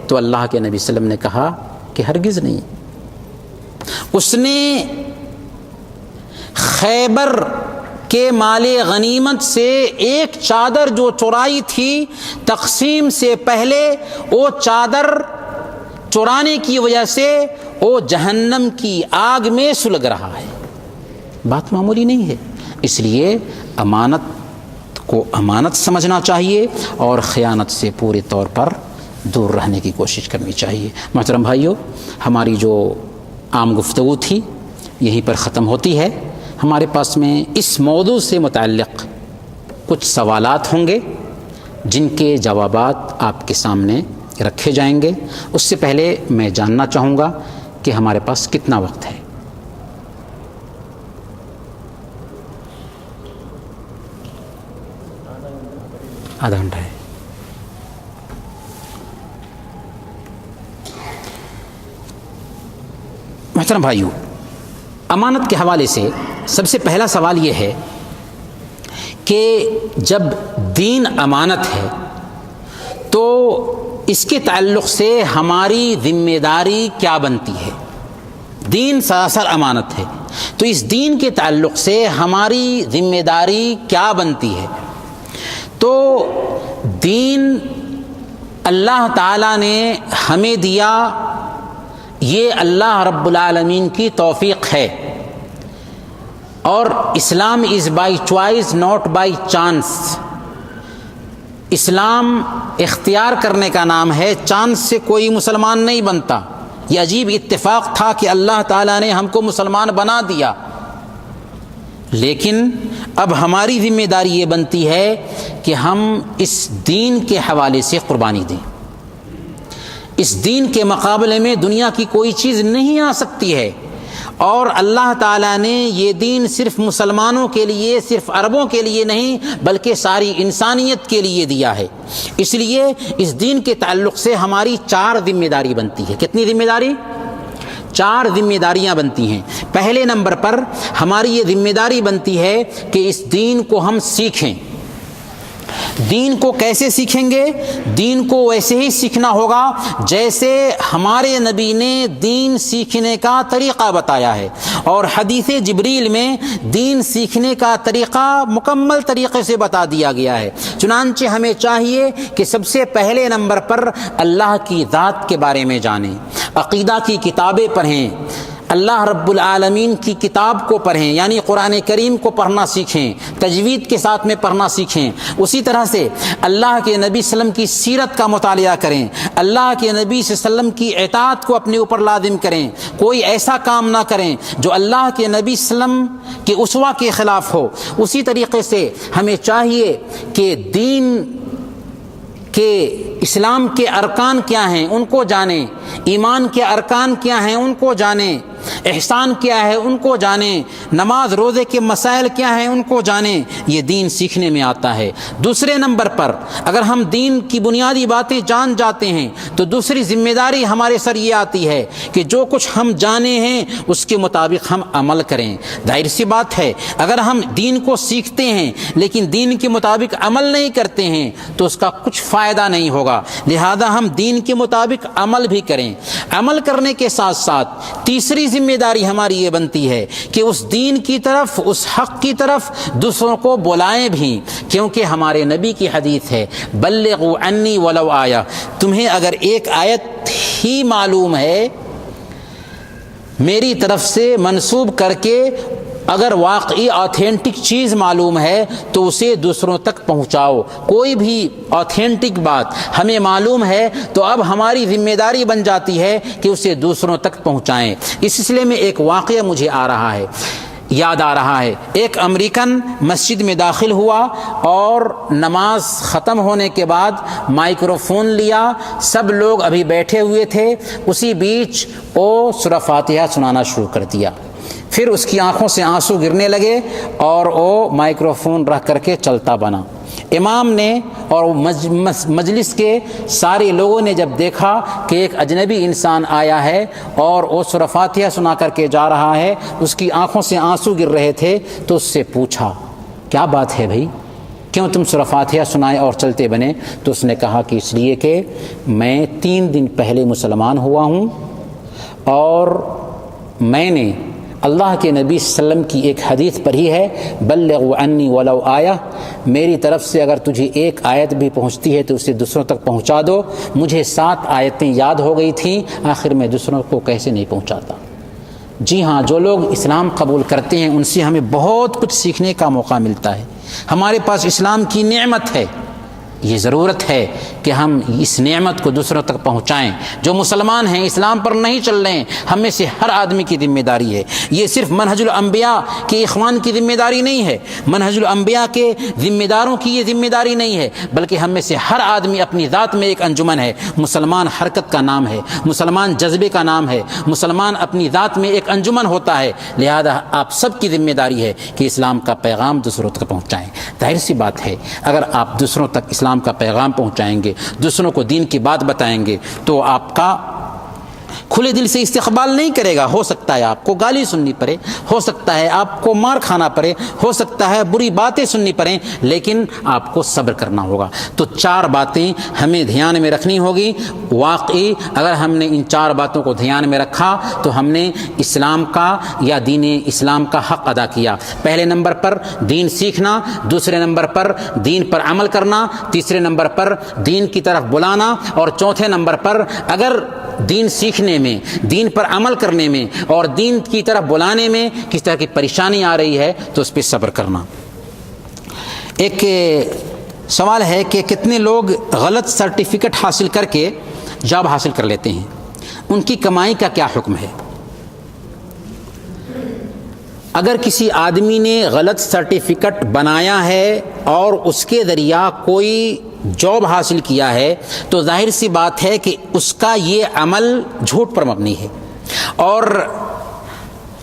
تو اللہ کے نبی صلی اللہ علیہ وسلم نے کہا کہ ہرگز نہیں۔ اس نے خیبر کے مال غنیمت سے ایک چادر جو چورائی تھی، تقسیم سے پہلے وہ چادر چورانے کی وجہ سے وہ جہنم کی آگ میں سلگ رہا ہے۔ بات معمولی نہیں ہے، اس لیے امانت کو امانت سمجھنا چاہیے اور خیانت سے پورے طور پر دور رہنے کی کوشش کرنی چاہیے۔ محترم بھائیوں، ہماری جو عام گفتگو تھی یہیں پر ختم ہوتی ہے۔ ہمارے پاس میں اس موضوع سے متعلق کچھ سوالات ہوں گے جن کے جوابات آپ کے سامنے رکھے جائیں گے۔ اس سے پہلے میں جاننا چاہوں گا کہ ہمارے پاس کتنا وقت ہے۔ آدھا گھنٹہ ہے۔ محترم بھائیو، امانت کے حوالے سے سب سے پہلا سوال یہ ہے کہ جب دین امانت ہے تو اس کے تعلق سے ہماری ذمہ داری کیا بنتی ہے؟ دین سراسر امانت ہے تو اس دین کے تعلق سے ہماری ذمہ داری کیا بنتی ہے؟ تو دین اللہ تعالیٰ نے ہمیں دیا، یہ اللہ رب العالمین کی توفیق ہے، اور Islam is by choice not by chance. اسلام اختیار کرنے کا نام ہے، چانس سے کوئی مسلمان نہیں بنتا۔ یہ عجیب اتفاق تھا کہ اللہ تعالیٰ نے ہم کو مسلمان بنا دیا، لیکن اب ہماری ذمہ داری یہ بنتی ہے کہ ہم اس دین کے حوالے سے قربانی دیں۔ اس دین کے مقابلے میں دنیا کی کوئی چیز نہیں آ سکتی ہے، اور اللہ تعالیٰ نے یہ دین صرف مسلمانوں کے لیے، صرف عربوں کے لیے نہیں بلکہ ساری انسانیت کے لیے دیا ہے۔ اس لیے اس دین کے تعلق سے ہماری 4 ذمہ داری بنتی ہے۔ کتنی ذمہ داری؟ 4 ذمہ داریاں بنتی ہیں۔ پہلے نمبر پر ہماری یہ ذمہ داری بنتی ہے کہ اس دین کو ہم سیکھیں۔ دین کو کیسے سیکھیں گے؟ دین کو ویسے ہی سیکھنا ہوگا جیسے ہمارے نبی نے دین سیکھنے کا طریقہ بتایا ہے، اور حدیث جبریل میں دین سیکھنے کا طریقہ مکمل طریقے سے بتا دیا گیا ہے۔ چنانچہ ہمیں چاہیے کہ سب سے پہلے نمبر پر اللہ کی ذات کے بارے میں جانیں، عقیدہ کی کتابیں پڑھیں، اللہ رب العالمین کی کتاب کو پڑھیں، یعنی قرآن کریم کو پڑھنا سیکھیں، تجوید کے ساتھ میں پڑھنا سیکھیں۔ اسی طرح سے اللہ کے نبی صلی اللہ علیہ وسلم کی سیرت کا مطالعہ کریں، اللہ کے نبی صلی اللہ علیہ وسلم کی اطاعت کو اپنے اوپر لازم کریں، کوئی ایسا کام نہ کریں جو اللہ کے نبی صلی اللہ علیہ وسلم کے اسوہ کے خلاف ہو۔ اسی طریقے سے ہمیں چاہیے کہ دین کہ اسلام کے ارکان کیا ہیں ان کو جانیں، ایمان کے ارکان کیا ہیں ان کو جانیں، احسان کیا ہے ان کو جانیں، نماز روزے کے مسائل کیا ہیں ان کو جانیں۔ یہ دین سیکھنے میں آتا ہے۔ دوسرے نمبر پر اگر ہم دین کی بنیادی باتیں جان جاتے ہیں تو دوسری ذمہ داری ہمارے سر یہ آتی ہے کہ جو کچھ ہم جانے ہیں اس کے مطابق ہم عمل کریں۔ ظاہر سی بات ہے، اگر ہم دین کو سیکھتے ہیں لیکن دین کے مطابق عمل نہیں کرتے ہیں تو اس کا کچھ فائدہ نہیں ہوگا۔ لہذا ہم دین کے مطابق عمل بھی کریں۔ عمل کرنے کے ساتھ ساتھ تیسری ذمہ داری ہماری یہ بنتی ہے کہ اس دین کی طرف، اس حق کی طرف دوسروں کو بلائیں بھی، کیونکہ ہمارے نبی کی حدیث ہے بلغوا عنی ولو آیہ، تمہیں اگر ایک آیت ہی معلوم ہے میری طرف سے منسوب کر کے، اگر واقعی آتھینٹک چیز معلوم ہے تو اسے دوسروں تک پہنچاؤ۔ کوئی بھی آتھینٹک بات ہمیں معلوم ہے تو اب ہماری ذمہ داری بن جاتی ہے کہ اسے دوسروں تک پہنچائیں۔ اس سلسلے میں ایک واقعہ مجھے یاد آ رہا ہے۔ ایک امریکن مسجد میں داخل ہوا اور نماز ختم ہونے کے بعد مائکرو فون لیا، سب لوگ ابھی بیٹھے ہوئے تھے، اسی بیچ وہ سورہ فاتحہ سنانا شروع کر دیا۔ پھر اس کی آنکھوں سے آنسو گرنے لگے اور وہ مائکرو فون رکھ کر کے چلتا بنا۔ امام نے اور مجلس کے سارے لوگوں نے جب دیکھا کہ ایک اجنبی انسان آیا ہے اور وہ سورہ فاتحہ سنا کر کے جا رہا ہے، اس کی آنکھوں سے آنسو گر رہے تھے، تو اس سے پوچھا کیا بات ہے بھائی، کیوں تم سورہ فاتحہ سنائے اور چلتے بنے؟ تو اس نے کہا کہ اس لیے کہ میں 3 دن پہلے مسلمان ہوا ہوں، اور میں نے اللہ کے نبی صلی اللہ علیہ وسلم کی ایک حدیث پڑھی ہے بلغوا عنی ولو آیہ، میری طرف سے اگر تجھے ایک آیت بھی پہنچتی ہے تو اسے دوسروں تک پہنچا دو۔ مجھے 7 آیتیں یاد ہو گئی تھیں، آخر میں دوسروں کو کیسے نہیں پہنچاتا۔ جی ہاں، جو لوگ اسلام قبول کرتے ہیں ان سے ہمیں بہت کچھ سیکھنے کا موقع ملتا ہے۔ ہمارے پاس اسلام کی نعمت ہے، یہ ضرورت ہے کہ ہم اس نعمت کو دوسروں تک پہنچائیں۔ جو مسلمان ہیں اسلام پر نہیں چل رہے ہیں، ہم میں سے ہر آدمی کی ذمہ داری ہے۔ یہ صرف منہج الانبیاء کے اخوان کی ذمہ داری نہیں ہے، منہج الانبیاء کے ذمہ داروں کی یہ ذمہ داری نہیں ہے، بلکہ ہم میں سے ہر آدمی اپنی ذات میں ایک انجمن ہے۔ مسلمان حرکت کا نام ہے، مسلمان جذبے کا نام ہے، مسلمان اپنی ذات میں ایک انجمن ہوتا ہے۔ لہذا آپ سب کی ذمہ داری ہے کہ اسلام کا پیغام دوسروں تک پہنچائیں۔ ظاہر سی بات ہے، اگر آپ دوسروں تک اسلام کا پیغام پہنچائیں گے، دوسروں کو دین کی بات بتائیں گے، تو آپ کا کھلے دل سے استقبال نہیں کرے گا۔ ہو سکتا ہے آپ کو گالی سننی پڑے، ہو سکتا ہے آپ کو مار کھانا پڑے، ہو سکتا ہے بری باتیں سننی پڑیں، لیکن آپ کو صبر کرنا ہوگا۔ تو 4 باتیں ہمیں دھیان میں رکھنی ہوگی۔ واقعی اگر ہم نے ان 4 باتوں کو دھیان میں رکھا تو ہم نے اسلام کا یا دین اسلام کا حق ادا کیا۔ پہلے نمبر پر دین سیکھنا، دوسرے نمبر پر دین پر عمل کرنا، تیسرے نمبر پر دین کی طرف بلانا، اور چوتھے نمبر پر اگر دین سیکھنے میں، دین پر عمل کرنے میں اور دین کی طرف بلانے میں کس طرح کی پریشانی آ رہی ہے تو اس پہ صبر کرنا۔ ایک سوال ہے کہ کتنے لوگ غلط سرٹیفکیٹ حاصل کر کے جاب حاصل کر لیتے ہیں، ان کی کمائی کا کیا حکم ہے؟ اگر کسی آدمی نے غلط سرٹیفکیٹ بنایا ہے اور اس کے ذریعہ کوئی جاب حاصل کیا ہے تو ظاہر سی بات ہے کہ اس کا یہ عمل جھوٹ پر مبنی ہے، اور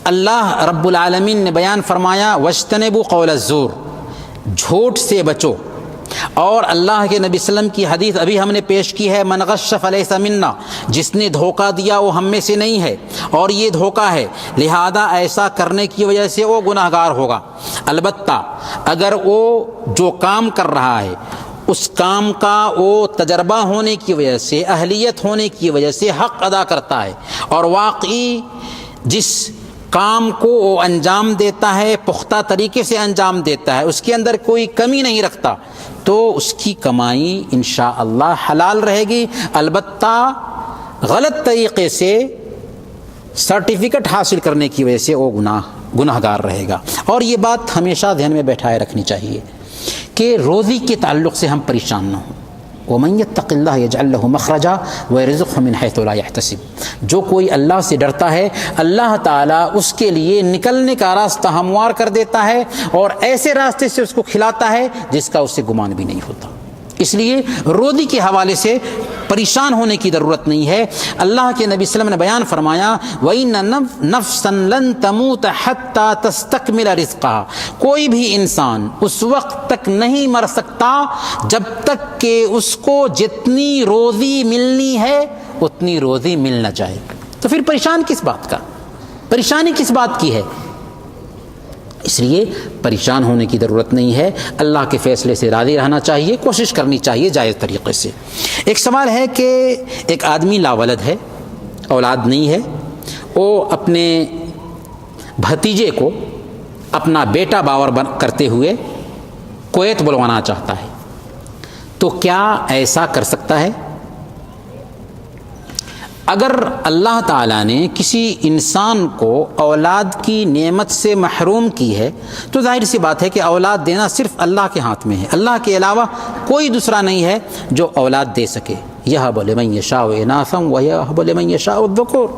اللہ رب العالمین نے بیان فرمایا وَاجْتَنِبُوا قَوْلَ الزُّورِ، جھوٹ سے بچو۔ اور اللہ کے نبی صلی اللہ علیہ وسلم کی حدیث ابھی ہم نے پیش کی ہے، من غش فلیس منا، جس نے دھوکہ دیا وہ ہم میں سے نہیں ہے، اور یہ دھوکہ ہے، لہذا ایسا کرنے کی وجہ سے وہ گناہ گار ہوگا۔ البتہ اگر وہ جو کام کر رہا ہے اس کام کا وہ تجربہ ہونے کی وجہ سے، اہلیت ہونے کی وجہ سے حق ادا کرتا ہے، اور واقعی جس کام کو وہ انجام دیتا ہے پختہ طریقے سے انجام دیتا ہے، اس کے اندر کوئی کمی نہیں رکھتا، تو اس کی کمائی انشاءاللہ حلال رہے گی۔ البتہ غلط طریقے سے سرٹیفکیٹ حاصل کرنے کی وجہ سے وہ گناہ گار رہے گا۔ اور یہ بات ہمیشہ ذہن میں بیٹھائے رکھنی چاہیے کہ روزی کے تعلق سے ہم پریشان نہ ہوں۔ وَمَن يَتَّقِ اللَّهَ يَجْعَل لَّهُ مَخْرَجًا وَيَرْزُقْهُ مِنْ حَيْثُ لَا يَحْتَسِبُ، جو کوئی اللہ سے ڈرتا ہے اللہ تعالیٰ اس کے لیے نکلنے کا راستہ ہموار کر دیتا ہے، اور ایسے راستے سے اس کو کھلاتا ہے جس کا اس سے گمان بھی نہیں ہوتا۔ اس لیے روزی کے حوالے سے پریشان ہونے کی ضرورت نہیں ہے۔ اللہ کے نبی صلی اللہ علیہ وسلم نے بیان فرمایا وَإِنَّ نَفْسًا لَن تَمُوتَ حَتَّى تَسْتَكْمِلَ رِزْقَهَا، کوئی بھی انسان اس وقت تک نہیں مر سکتا جب تک کہ اس کو جتنی روزی ملنی ہے اتنی روزی مل نہ جائے۔ تو پھر پریشان کس بات کا، پریشانی کس بات کی ہے؟ اس لیے پریشان ہونے کی ضرورت نہیں ہے، اللہ کے فیصلے سے راضی رہنا چاہیے، کوشش کرنی چاہیے جائز طریقے سے۔ ایک سوال ہے کہ ایک آدمی لاولد ہے، اولاد نہیں ہے، وہ اپنے بھتیجے کو اپنا بیٹا باور کرتے ہوئے کویت بلوانا چاہتا ہے، تو کیا ایسا کر سکتا ہے؟ اگر اللہ تعالیٰ نے کسی انسان کو اولاد کی نعمت سے محروم کی ہے تو ظاہر سی بات ہے کہ اولاد دینا صرف اللہ کے ہاتھ میں ہے، اللہ کے علاوہ کوئی دوسرا نہیں ہے جو اولاد دے سکے۔ یَهَبُ لِمَن يَشَاءُ إِنَاثًا وَيَهَبُ لِمَن يَشَاءُ الذُّكُورَ،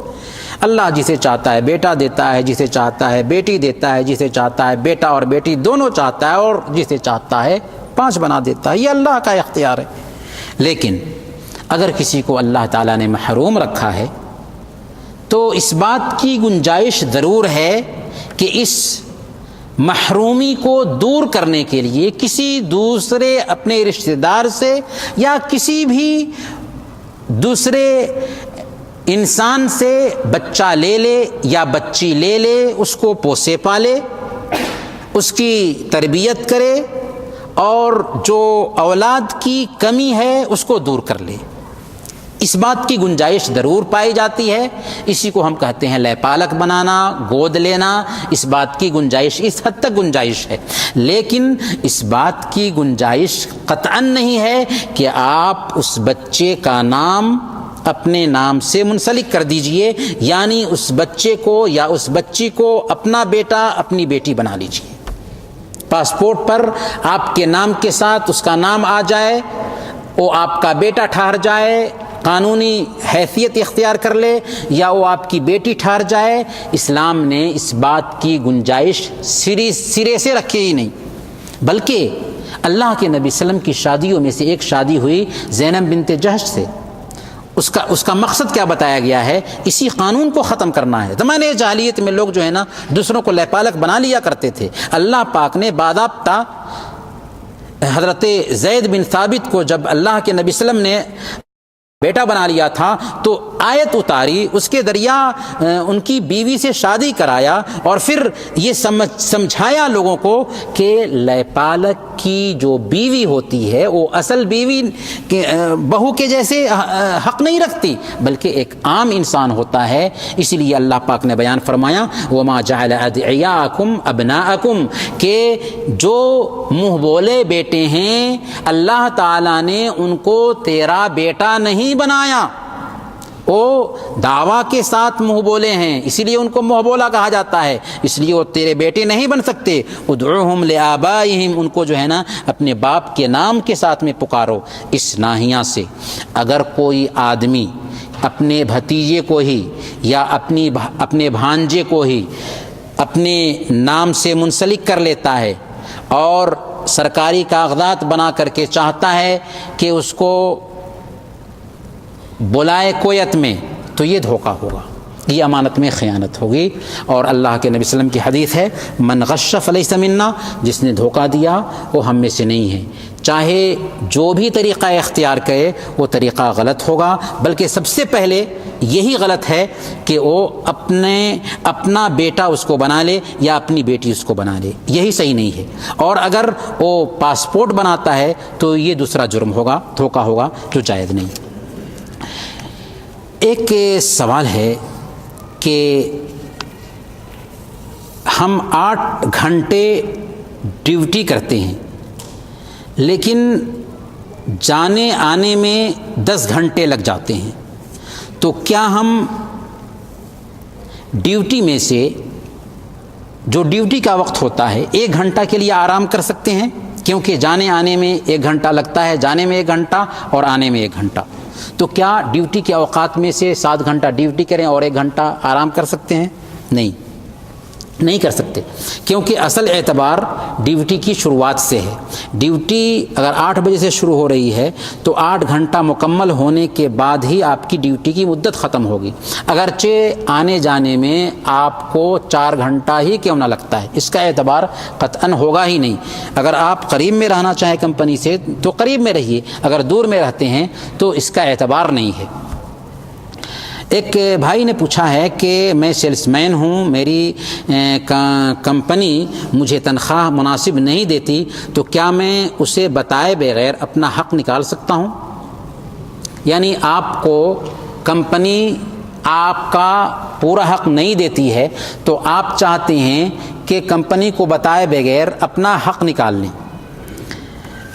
اللہ جسے چاہتا ہے بیٹا دیتا ہے، جسے چاہتا ہے بیٹی دیتا ہے، جسے چاہتا ہے بیٹا اور بیٹی دونوں چاہتا ہے، اور جسے چاہتا ہے 5 بنا دیتا ہے، یہ اللہ کا اختیار ہے۔ لیکن اگر کسی کو اللہ تعالیٰ نے محروم رکھا ہے تو اس بات کی گنجائش ضرور ہے کہ اس محرومی کو دور کرنے کے لیے کسی دوسرے اپنے رشتہ دار سے یا کسی بھی دوسرے انسان سے بچہ لے لے یا بچی لے لے، اس کو پوسے پالے، اس کی تربیت کرے، اور جو اولاد کی کمی ہے اس کو دور کر لے۔ اس بات کی گنجائش ضرور پائی جاتی ہے، اسی کو ہم کہتے ہیں لے پالک بنانا، گود لینا، اس بات کی گنجائش اس حد تک گنجائش ہے۔ لیکن اس بات کی گنجائش قطعاً نہیں ہے کہ آپ اس بچے کا نام اپنے نام سے منسلک کر دیجئے، یعنی اس بچے کو یا اس بچی کو اپنا بیٹا اپنی بیٹی بنا لیجئے۔ پاسپورٹ پر آپ کے نام کے ساتھ اس کا نام آ جائے، وہ آپ کا بیٹا ٹھہر جائے، قانونی حیثیت اختیار کر لے، یا وہ آپ کی بیٹی ٹھہر جائے، اسلام نے اس بات کی گنجائش سرے سے رکھی ہی نہیں۔ بلکہ اللہ کے نبی صلی اللہ علیہ وسلم کی شادیوں میں سے ایک شادی ہوئی زینب بنت جحش سے۔ اس کا مقصد کیا بتایا گیا ہے؟ اسی قانون کو ختم کرنا ہے۔ زمانے جاہلیت میں لوگ جو ہے نا دوسروں کو لیپالک بنا لیا کرتے تھے۔ اللہ پاک نے باضابطہ حضرت زید بن ثابت کو جب اللہ کے نبی صلی اللہ علیہ وسلم نے بیٹا بنا لیا تھا تو آیت اتاری، اس کے ذریعہ ان کی بیوی سے شادی کرایا، اور پھر یہ سمجھایا لوگوں کو کہ لیپالک کی جو بیوی ہوتی ہے وہ اصل بیوی بہو کے جیسے حق نہیں رکھتی، بلکہ ایک عام انسان ہوتا ہے۔ اسی لیے اللہ پاک نے بیان فرمایا وَمَا جَعَلَ أَدْعِيَاءَكُمْ أَبْنَاءَكُمْ، کہ جو منہ بولے بیٹے ہیں اللہ تعالیٰ نے ان کو تیرا بیٹا نہیں بنایا، وہ دعویٰ کے ساتھ منہ بولے ہیں، اسی لیے ان کو منہ بولا کہا جاتا ہے، اس لیے وہ تیرے بیٹے نہیں بن سکتے۔ ادعوہم لآبائہم، ان کو جو ہے نا اپنے باپ کے نام کے ساتھ میں پکارو۔ اس ناحیہ سے اگر کوئی آدمی اپنے بھتیجے کو ہی یا اپنے بھانجے کو ہی اپنے نام سے منسلک کر لیتا ہے اور سرکاری کاغذات بنا کر کے چاہتا ہے کہ اس کو بلائے کویت میں، تو یہ دھوکہ ہوگا، یہ امانت میں خیانت ہوگی۔ اور اللہ کے نبی صلی اللہ علیہ وسلم کی حدیث ہے من غش فلیس منا، جس نے دھوکہ دیا وہ ہم میں سے نہیں ہے۔ چاہے جو بھی طریقہ اختیار کرے وہ طریقہ غلط ہوگا، بلکہ سب سے پہلے یہی غلط ہے کہ وہ اپنا بیٹا اس کو بنا لے یا اپنی بیٹی اس کو بنا لے، یہی صحیح نہیں ہے۔ اور اگر وہ پاسپورٹ بناتا ہے تو یہ دوسرا جرم ہوگا، دھوکہ ہوگا، جو جائز نہیں۔ ایک سوال ہے کہ ہم 8 گھنٹے ڈیوٹی کرتے ہیں لیکن جانے آنے میں 10 گھنٹے لگ جاتے ہیں، تو کیا ہم ڈیوٹی میں سے جو ڈیوٹی کا وقت ہوتا ہے 1 گھنٹہ کے لیے آرام کر سکتے ہیں؟ کیونکہ جانے آنے میں 1 گھنٹہ لگتا ہے، جانے میں 1 گھنٹہ اور آنے میں 1 گھنٹہ، تو کیا ڈیوٹی کے اوقات میں سے 7 گھنٹہ ڈیوٹی کریں اور 1 گھنٹہ آرام کر سکتے ہیں؟ نہیں کر سکتے، کیونکہ اصل اعتبار ڈیوٹی کی شروعات سے ہے۔ ڈیوٹی اگر 8 بجے سے شروع ہو رہی ہے تو 8 گھنٹہ مکمل ہونے کے بعد ہی آپ کی ڈیوٹی کی مدت ختم ہوگی، اگرچہ آنے جانے میں آپ کو 4 گھنٹہ ہی کیوں نہ لگتا ہے، اس کا اعتبار قطعاً ہوگا ہی نہیں۔ اگر آپ قریب میں رہنا چاہیں کمپنی سے تو قریب میں رہیے، اگر دور میں رہتے ہیں تو اس کا اعتبار نہیں ہے۔ ایک بھائی نے پوچھا ہے کہ میں سیلس مین ہوں، میری کمپنی مجھے تنخواہ مناسب نہیں دیتی، تو کیا میں اسے بتائے بغیر اپنا حق نکال سکتا ہوں؟ یعنی آپ کو کمپنی آپ کا پورا حق نہیں دیتی ہے تو آپ چاہتے ہیں کہ کمپنی کو بتائے بغیر اپنا حق نکال لیں۔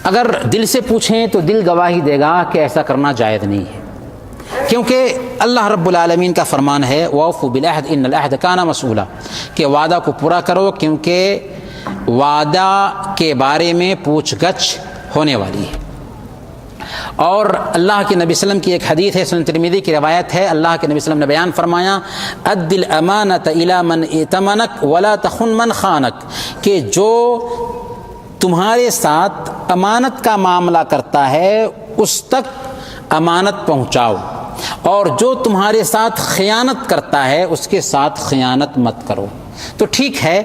اگر دل سے پوچھیں تو دل گواہی دے گا کہ ایسا کرنا جائز نہیں ہے، کیونکہ اللہ رب العالمین کا فرمان ہے وَأَوْفُوا بِالْعَهْدِ إِنَّ الْعَهْدَ كَانَ مَسْئُولًا، کہ وعدہ کو پورا کرو کیونکہ وعدہ کے بارے میں پوچھ گچھ ہونے والی ہے۔ اور اللہ کے نبی صلی اللہ علیہ وسلم کی ایک حدیث ہے، سنن ترمذی کی روایت ہے، اللہ کے نبی صلی اللہ علیہ وسلم نے بیان فرمایا أَدِّ الْأَمَانَةَ إِلَى مَنْ ائْتَمَنَكَ وَلَا تَخُنْ مَنْ خَانَكَ، کہ جو تمہارے ساتھ امانت کا معاملہ کرتا ہے اس تک امانت پہنچاؤ، اور جو تمہارے ساتھ خیانت کرتا ہے اس کے ساتھ خیانت مت کرو۔ تو ٹھیک ہے،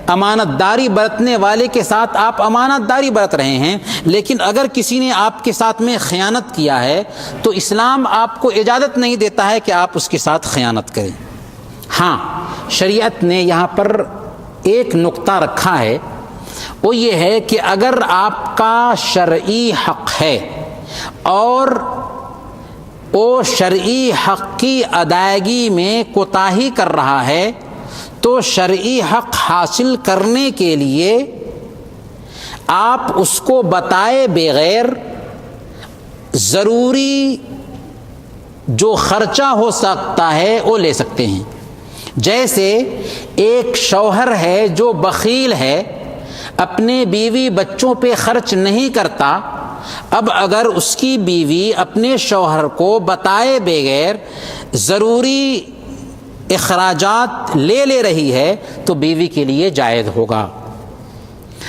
امانت داری برتنے والے کے ساتھ آپ امانت داری برت رہے ہیں، لیکن اگر کسی نے آپ کے ساتھ میں خیانت کیا ہے تو اسلام آپ کو اجازت نہیں دیتا ہے کہ آپ اس کے ساتھ خیانت کریں۔ ہاں، شریعت نے یہاں پر ایک نقطہ رکھا ہے، وہ یہ ہے کہ اگر آپ کا شرعی حق ہے اور وہ شرعی حق کی ادائیگی میں کوتاہی کر رہا ہے تو شرعی حق حاصل کرنے کے لیے آپ اس کو بتائے بغیر ضروری جو خرچہ ہو سکتا ہے وہ لے سکتے ہیں۔ جیسے ایک شوہر ہے جو بخیل ہے، اپنے بیوی بچوں پہ خرچ نہیں کرتا، اب اگر اس کی بیوی اپنے شوہر کو بتائے بغیر ضروری اخراجات لے رہی ہے تو بیوی کے لیے جائز ہوگا۔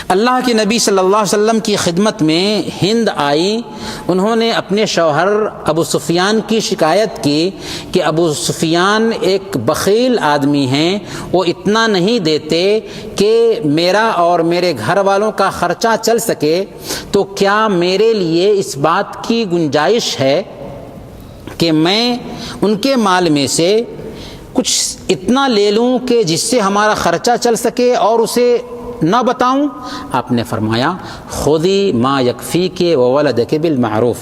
اللہ کے نبی صلی اللہ علیہ وسلم کی خدمت میں ہند آئی، انہوں نے اپنے شوہر ابو سفیان کی شکایت کی کہ ابو سفیان ایک بخیل آدمی ہیں، وہ اتنا نہیں دیتے کہ میرا اور میرے گھر والوں کا خرچہ چل سکے، تو کیا میرے لیے اس بات کی گنجائش ہے کہ میں ان کے مال میں سے کچھ اتنا لے لوں کہ جس سے ہمارا خرچہ چل سکے اور اسے نہ بتاؤں؟ آپ نے فرمایا خودی ما یکفیک وولدک بالمعروف،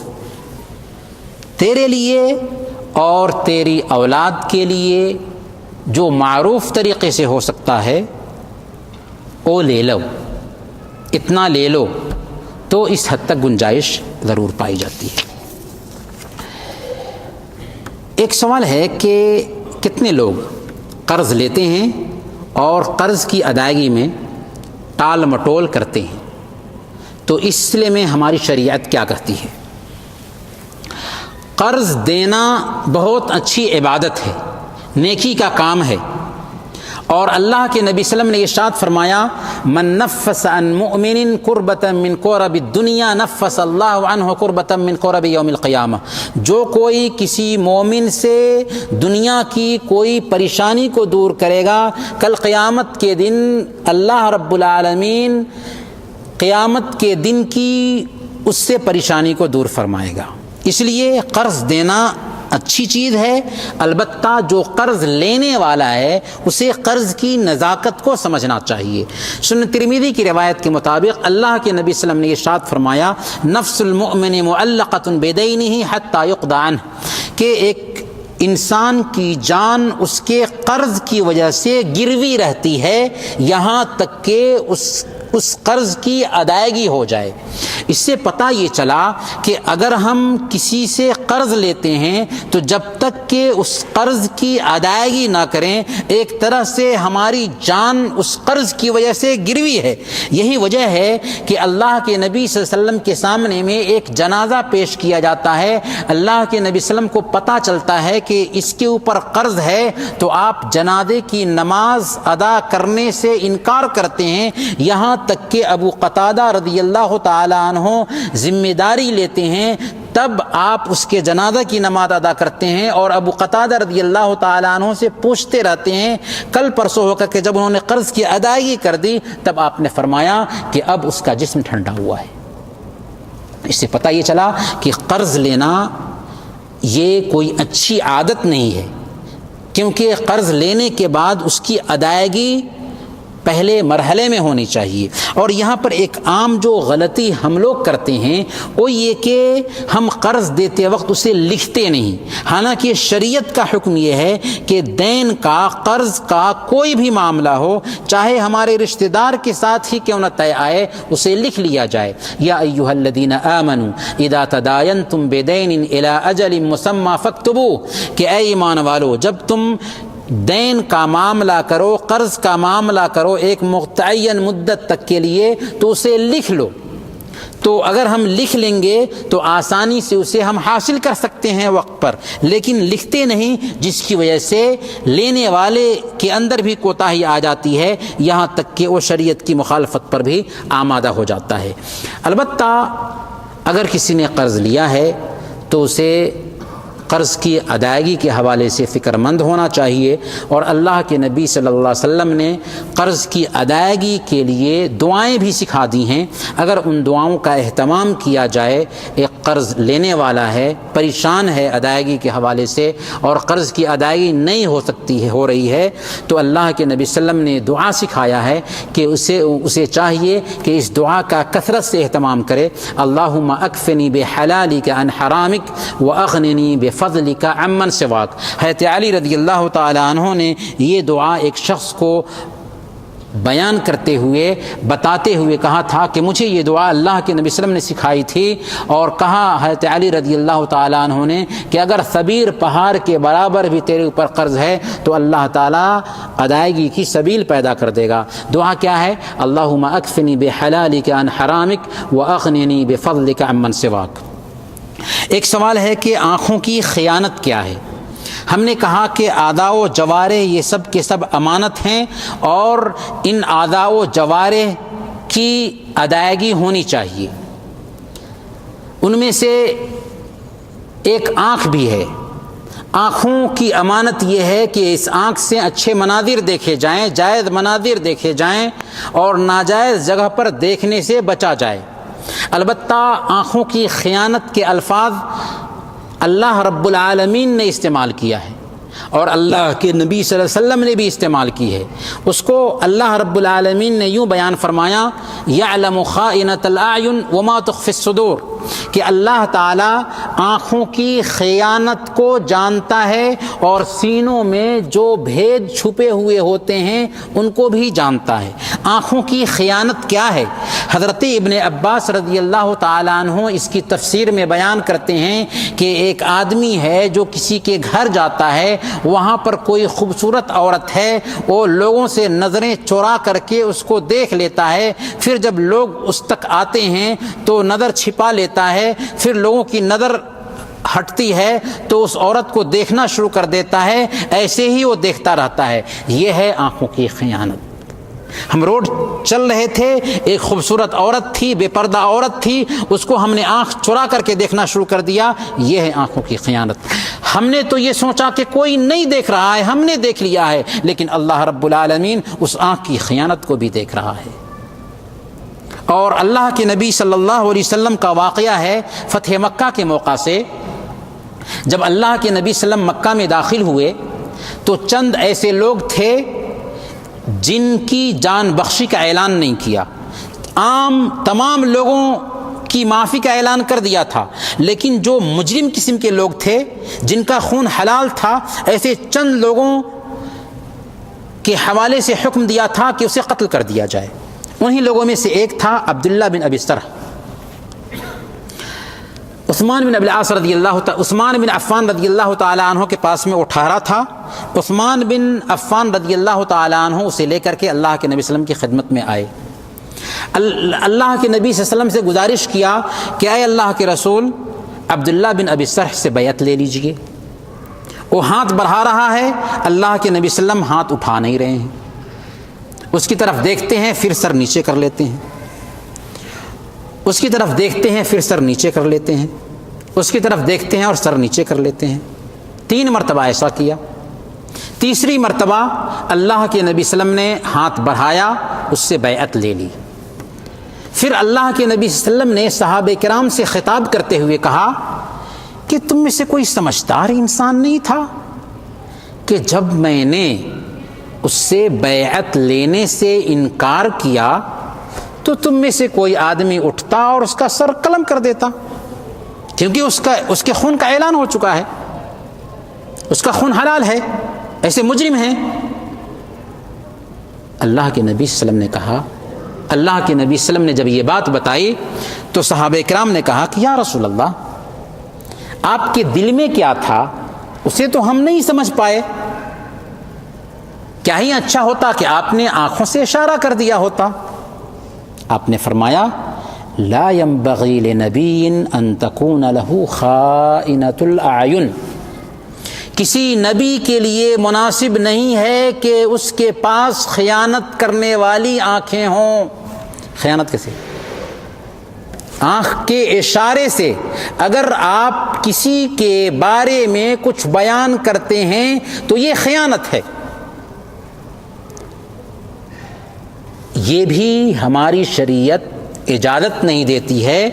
تیرے لیے اور تیری اولاد کے لیے جو معروف طریقے سے ہو سکتا ہے وہ لے لو، اتنا لے لو، تو اس حد تک گنجائش ضرور پائی جاتی ہے۔ ایک سوال ہے کہ کتنے لوگ قرض لیتے ہیں اور قرض کی ادائیگی میں ٹال مٹول کرتے ہیں، تو اس سلسلے میں ہماری شریعت کیا کہتی ہے؟ قرض دینا بہت اچھی عبادت ہے، نیکی کا کام ہے، اور اللہ کے نبی صلی اللہ علیہ وسلم نے ارشاد فرمایا من نفس عن مؤمن کربۃ من کرب الدنیا نفس اللہ عنہ کربۃ من کرب یوم القیامہ، جو کوئی کسی مومن سے دنیا کی کوئی پریشانی کو دور کرے گا، کل قیامت کے دن اللہ رب العالمین قیامت کے دن کی اس سے پریشانی کو دور فرمائے گا۔ اس لیے قرض دینا اچھی چیز ہے، البتہ جو قرض لینے والا ہے اسے قرض کی نزاکت کو سمجھنا چاہیے۔ سنن ترمذی کی روایت کے مطابق اللہ کے نبی صلی اللہ علیہ وسلم نے ارشاد فرمایا نفس المؤمن معلقۃ بدینہ حتی یقضى عنہ، کہ ایک انسان کی جان اس کے قرض کی وجہ سے گروی رہتی ہے یہاں تک کہ اس قرض کی ادائیگی ہو جائے۔ اس سے پتہ یہ چلا کہ اگر ہم کسی سے قرض لیتے ہیں تو جب تک کہ اس قرض کی ادائیگی نہ کریں ایک طرح سے ہماری جان اس قرض کی وجہ سے گروی ہے۔ یہی وجہ ہے کہ اللہ کے نبی صلی اللہ علیہ وسلم کے سامنے میں ایک جنازہ پیش کیا جاتا ہے، اللہ کے نبی صلی اللہ علیہ وسلم کو پتہ چلتا ہے کہ اس کے اوپر قرض ہے، تو آپ جنازے کی نماز ادا کرنے سے انکار کرتے ہیں، یہاں تک کہ ابو قتادہ رضی اللہ تعالی عنہ ذمہ داری لیتے ہیں، تب آپ اس کے جنازہ کی نماز ادا کرتے ہیں، اور ابو قتادہ رضی اللہ تعالی عنہ سے پوچھتے رہتے ہیں کل پرسوں ہو کر کہ جب انہوں نے قرض کی ادائیگی کر دی تب آپ نے فرمایا کہ اب اس کا جسم ٹھنڈا ہوا ہے۔ اس سے پتہ یہ چلا کہ قرض لینا یہ کوئی اچھی عادت نہیں ہے، کیونکہ قرض لینے کے بعد اس کی ادائیگی پہلے مرحلے میں ہونی چاہیے۔ اور یہاں پر ایک عام جو غلطی ہم لوگ کرتے ہیں وہ یہ کہ ہم قرض دیتے وقت اسے لکھتے نہیں، حالانکہ شریعت کا حکم یہ ہے کہ دین کا قرض کا کوئی بھی معاملہ ہو، چاہے ہمارے رشتہ دار کے ساتھ ہی کیوں نہ طے آئے، اسے لکھ لیا جائے۔ یا ایھا الذین آمنوا اذا تداینتم بدین الی اجل مسمی فاکتبوہ، کہ اے ایمان والو جب تم دین کا معاملہ کرو، قرض کا معاملہ کرو ایک متعین مدت تک کے لیے تو اسے لکھ لو۔ تو اگر ہم لکھ لیں گے تو آسانی سے اسے ہم حاصل کر سکتے ہیں وقت پر، لیکن لکھتے نہیں، جس کی وجہ سے لینے والے کے اندر بھی کوتاہی آ جاتی ہے، یہاں تک کہ وہ شریعت کی مخالفت پر بھی آمادہ ہو جاتا ہے۔ البتہ اگر کسی نے قرض لیا ہے تو اسے قرض کی ادائیگی کے حوالے سے فکر مند ہونا چاہیے، اور اللہ کے نبی صلی اللہ علیہ وسلم نے قرض کی ادائیگی کے لیے دعائیں بھی سکھا دی ہیں۔ اگر ان دعاؤں کا اہتمام کیا جائے، ایک قرض لینے والا ہے، پریشان ہے ادائیگی کے حوالے سے اور قرض کی ادائیگی نہیں ہو رہی ہے، تو اللہ کے نبی صلی اللہ علیہ وسلم نے دعا سکھایا ہے کہ اسے چاہیے کہ اس دعا کا کثرت سے اہتمام کرے۔ اللہم اکفنی بحلالک عن حرامک واغننی بفضلک عمن سواک۔ حضرت علی رضی اللہ تعالی عنہ نے یہ دعا ایک شخص کو بیان کرتے ہوئے بتاتے ہوئے کہا تھا کہ مجھے یہ دعا اللہ کے نبی صلی اللہ علیہ وسلم نے سکھائی تھی، اور کہا حضرت علی رضی اللہ تعالیٰ عنہ نے کہ اگر سبیل پہاڑ کے برابر بھی تیرے اوپر قرض ہے تو اللہ تعالیٰ ادائیگی کی سبیل پیدا کر دے گا۔ دعا کیا ہے؟ اللہم اکفنی بحلالک عن حرامک واغننی بفضلک عمن سواک۔ ایک سوال ہے کہ آنکھوں کی خیانت کیا ہے؟ ہم نے کہا کہ اعضاء و جوارح یہ سب کے سب امانت ہیں، اور ان اعضاء و جوارح کی ادائیگی ہونی چاہیے۔ ان میں سے ایک آنکھ بھی ہے۔ آنکھوں کی امانت یہ ہے کہ اس آنکھ سے اچھے مناظر دیکھے جائیں، جائز مناظر دیکھے جائیں، اور ناجائز جگہ پر دیکھنے سے بچا جائے۔ البتہ آنکھوں کی خیانت کے الفاظ اللہ رب العالمین نے استعمال کیا ہے، اور اللہ کے نبی صلی اللہ علیہ وسلم نے بھی استعمال کی ہے۔ اس کو اللہ رب العالمین نے یوں بیان فرمایا، یعلم خائنۃ الاعین وما تخفی الصدور، کہ اللہ تعالیٰ آنکھوں کی خیانت کو جانتا ہے اور سینوں میں جو بھید چھپے ہوئے ہوتے ہیں ان کو بھی جانتا ہے۔ آنکھوں کی خیانت کیا ہے؟ حضرت ابن عباس رضی اللہ تعالیٰ عنہ اس کی تفسیر میں بیان کرتے ہیں کہ ایک آدمی ہے جو کسی کے گھر جاتا ہے، وہاں پر کوئی خوبصورت عورت ہے، وہ لوگوں سے نظریں چورا کر کے اس کو دیکھ لیتا ہے، پھر جب لوگ اس تک آتے ہیں تو نظر چھپا لیتا ہے، پھر لوگوں کی نظر ہٹتی ہے تو اس عورت کو دیکھنا شروع کر دیتا ہے، ایسے ہی وہ دیکھتا رہتا ہے۔ یہ ہے آنکھوں کی خیانت۔ ہم روڈ چل رہے تھے، ایک خوبصورت عورت تھی، بے پردہ عورت تھی، اس کو ہم نے آنکھ چرا کر کے دیکھنا شروع کر دیا، یہ ہے آنکھوں کی خیانت۔ ہم نے تو یہ سوچا کہ کوئی نہیں دیکھ رہا ہے، ہم نے دیکھ لیا ہے، لیکن اللہ رب العالمین اس آنکھ کی خیانت کو بھی دیکھ رہا ہے۔ اور اللہ کے نبی صلی اللہ علیہ وسلم کا واقعہ ہے فتح مکہ کے موقع سے، جب اللہ کے نبی صلی اللہ علیہ وسلم مکہ میں داخل ہوئے تو چند ایسے لوگ تھے جن کی جان بخشی کا اعلان نہیں کیا، عام تمام لوگوں کی معافی کا اعلان کر دیا تھا، لیکن جو مجرم قسم کے لوگ تھے جن کا خون حلال تھا، ایسے چند لوگوں کے حوالے سے حکم دیا تھا کہ اسے قتل کر دیا جائے۔ انہی لوگوں میں سے ایک تھا عبداللہ بن ابی سرح۔ عثمان بن عفان رضی اللہ تعالیٰ عنہ کے پاس میں 18 تھا۔ عثمان بن عفان رضی اللہ تعالیٰ عنہ اسے لے کر کے اللہ کے نبی صلی اللہ علیہ وسلم کی خدمت میں آئے۔ اللہ کے نبی صلی اللہ علیہ وسلم سے گزارش کیا کہ اے اللہ کے رسول، عبداللہ بن ابی سرح سے بیعت لے لیجئے۔ وہ ہاتھ بڑھا رہا ہے، اللہ کے نبی صلی اللہ علیہ وسلم ہاتھ اٹھا نہیں رہے ہیں، اس کی طرف دیکھتے ہیں پھر سر نیچے کر لیتے ہیں، اس کی طرف دیکھتے ہیں پھر سر نیچے کر لیتے ہیں، اس کی طرف دیکھتے ہیں اور سر نیچے کر لیتے ہیں۔ 3 مرتبہ ایسا کیا۔ تیسری مرتبہ اللہ کے نبی صلی اللہ علیہ وسلم نے ہاتھ بڑھایا، اس سے بیعت لے لی۔ پھر اللہ کے نبی صلی اللہ علیہ وسلم نے صحابہ کرام سے خطاب کرتے ہوئے کہا کہ تم میں سے کوئی سمجھدار انسان نہیں تھا کہ جب میں نے اس سے بیعت لینے سے انکار کیا تو تم میں سے کوئی آدمی اٹھتا اور اس کا سر قلم کر دیتا، کیونکہ اس کے خون کا اعلان ہو چکا ہے، اس کا خون حلال ہے، ایسے مجرم ہیں۔ اللہ کے نبی صلی اللہ علیہ وسلم نے کہا، اللہ کے نبی صلی اللہ علیہ وسلم نے جب یہ بات بتائی تو صحابہ کرام نے کہا کہ یا رسول اللہ، آپ کے دل میں کیا تھا اسے تو ہم نہیں سمجھ پائے، کیا ہی اچھا ہوتا کہ آپ نے آنکھوں سے اشارہ کر دیا ہوتا۔ آپ نے فرمایا لا ينبغي لنبی ان تکون له خائنۃ الاعین، کسی نبی کے لیے مناسب نہیں ہے کہ اس کے پاس خیانت کرنے والی آنکھیں ہوں۔ خیانت کیسے؟ آنکھ کے اشارے سے اگر آپ کسی کے بارے میں کچھ بیان کرتے ہیں تو یہ خیانت ہے۔ یہ بھی ہماری شریعت اجازت نہیں دیتی ہے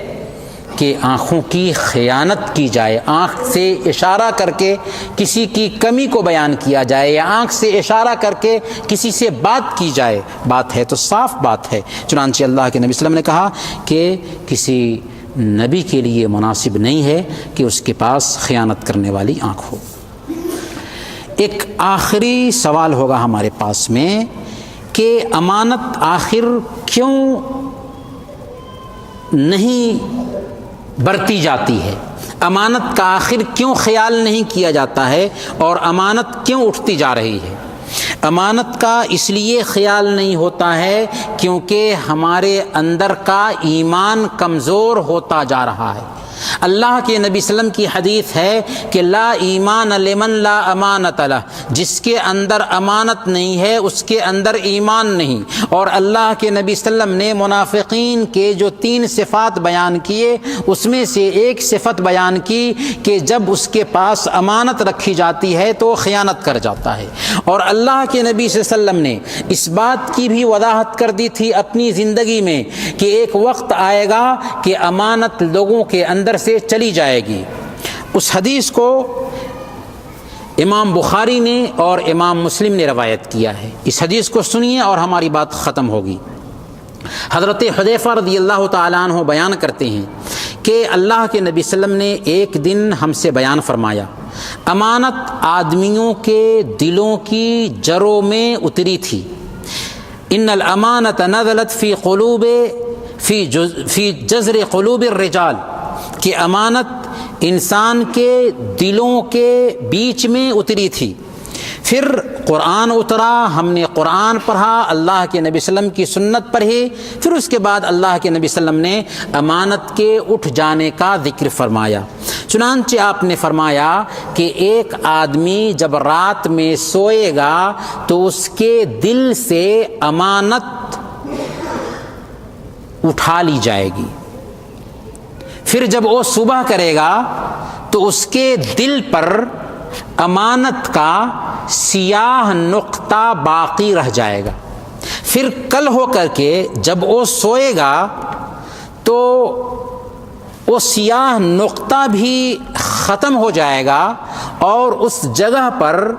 کہ آنکھوں کی خیانت کی جائے، آنکھ سے اشارہ کر کے کسی کی کمی کو بیان کیا جائے، یا آنکھ سے اشارہ کر کے کسی سے بات کی جائے۔ بات ہے تو صاف بات ہے، چنانچہ اللہ کے نبی صلی اللہ علیہ وسلم نے کہا کہ کسی نبی کے لیے مناسب نہیں ہے کہ اس کے پاس خیانت کرنے والی آنکھ ہو۔ ایک آخری سوال ہوگا ہمارے پاس میں کہ امانت آخر کیوں نہیں برتی جاتی ہے، امانت کا آخر کیوں خیال نہیں کیا جاتا ہے، اور امانت کیوں اٹھتی جا رہی ہے۔ امانت کا اس لیے خیال نہیں ہوتا ہے کیونکہ ہمارے اندر کا ایمان کمزور ہوتا جا رہا ہے۔ اللہ کے نبی صلی اللہ علیہ وسلم کی حدیث ہے کہ لا ایمان لمن لا امانت لہ، جس کے اندر امانت نہیں ہے اس کے اندر ایمان نہیں۔ اور اللہ کے نبی صلی اللہ علیہ وسلم نے منافقین کے جو 3 صفات بیان کیے اس میں سے ایک صفت بیان کی کہ جب اس کے پاس امانت رکھی جاتی ہے تو خیانت کر جاتا ہے۔ اور اللہ کے نبی صلی اللہ علیہ وسلم نے اس بات کی بھی وضاحت کر دی تھی اپنی زندگی میں کہ ایک وقت آئے گا کہ امانت لوگوں کے اندر سے چلی جائے گی۔ اس حدیث کو امام بخاری نے اور امام مسلم نے روایت کیا ہے۔ اس حدیث کو سنیے اور ہماری بات ختم ہوگی۔ حضرت حذیفہ رضی اللہ تعالیٰ عنہ بیان کرتے ہیں کہ اللہ کے نبی صلی اللہ علیہ وسلم نے ایک دن ہم سے بیان فرمایا، امانت آدمیوں کے دلوں کی جڑوں میں اتری تھی۔ ان الامانۃ نزلت فی جذر قلوب الرجال، کہ امانت انسان کے دلوں کے بیچ میں اتری تھی۔ پھر قرآن اترا، ہم نے قرآن پڑھا، اللہ کے نبی صلی اللہ علیہ وسلم کی سنت پڑھی، پھر اس کے بعد اللہ کے نبی صلی اللہ علیہ وسلم نے امانت کے اٹھ جانے کا ذکر فرمایا۔ چنانچہ آپ نے فرمایا کہ ایک آدمی جب رات میں سوئے گا تو اس کے دل سے امانت اٹھا لی جائے گی، پھر جب وہ صبح کرے گا تو اس کے دل پر امانت کا سیاہ نقطہ باقی رہ جائے گا۔ پھر کل ہو کر کے جب وہ سوئے گا تو وہ سیاہ نقطہ بھی ختم ہو جائے گا اور اس جگہ پر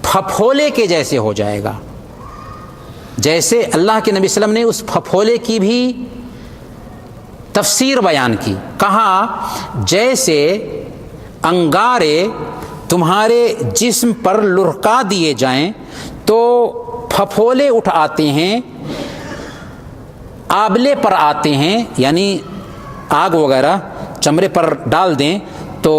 پھپھولے کے جیسے ہو جائے گا۔ جیسے اللہ کے نبی صلی اللہ علیہ وسلم نے اس پھپھولے کی بھی تفسیر بیان کی، کہا جیسے انگارے تمہارے جسم پر لڑکا دیے جائیں تو پھپھولے اٹھ آتے ہیں، آبلے پر آتے ہیں، یعنی آگ وغیرہ چمڑے پر ڈال دیں تو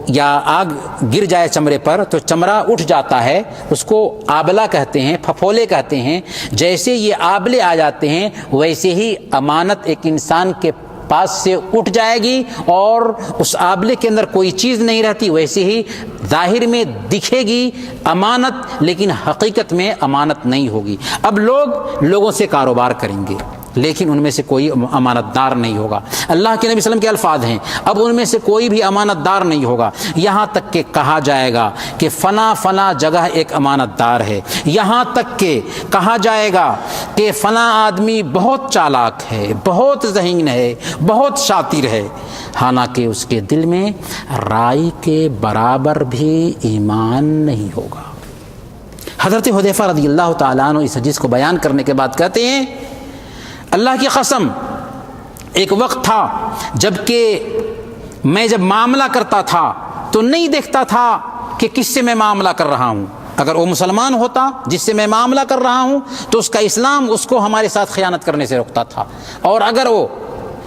یا آگ گر جائے چمڑے پر تو چمڑا اٹھ جاتا ہے، اس کو آبلہ کہتے ہیں، پھپھولے کہتے ہیں۔ جیسے یہ آبلے آ جاتے ہیں ویسے ہی امانت ایک انسان کے پاس سے اٹھ جائے گی اور اس آبلے کے اندر کوئی چیز نہیں رہتی، ویسے ہی ظاہر میں دکھے گی امانت لیکن حقیقت میں امانت نہیں ہوگی۔ اب لوگوں سے کاروبار کریں گے لیکن ان میں سے کوئی امانت دار نہیں ہوگا۔ اللہ کے نبی صلی اللہ علیہ وسلم کے الفاظ ہیں، اب ان میں سے کوئی بھی امانت دار نہیں ہوگا، یہاں تک کہ کہا جائے گا کہ فلاں فلاں جگہ ایک امانت دار ہے، یہاں تک کہ کہا جائے گا کہ فلاں آدمی بہت چالاک ہے، بہت ذہین ہے، بہت شاطر ہے، حالانکہ اس کے دل میں رائی کے برابر بھی ایمان نہیں ہوگا۔ حضرت حذیفہ رضی اللہ تعالیٰ عنہ اس حدیث کو بیان کرنے کے بعد کہتے ہیں، اللہ کی قسم ایک وقت تھا جب کہ میں جب معاملہ کرتا تھا تو نہیں دیکھتا تھا کہ کس سے میں معاملہ کر رہا ہوں۔ اگر وہ مسلمان ہوتا جس سے میں معاملہ کر رہا ہوں تو اس کا اسلام اس کو ہمارے ساتھ خیانت کرنے سے روکتا تھا، اور اگر وہ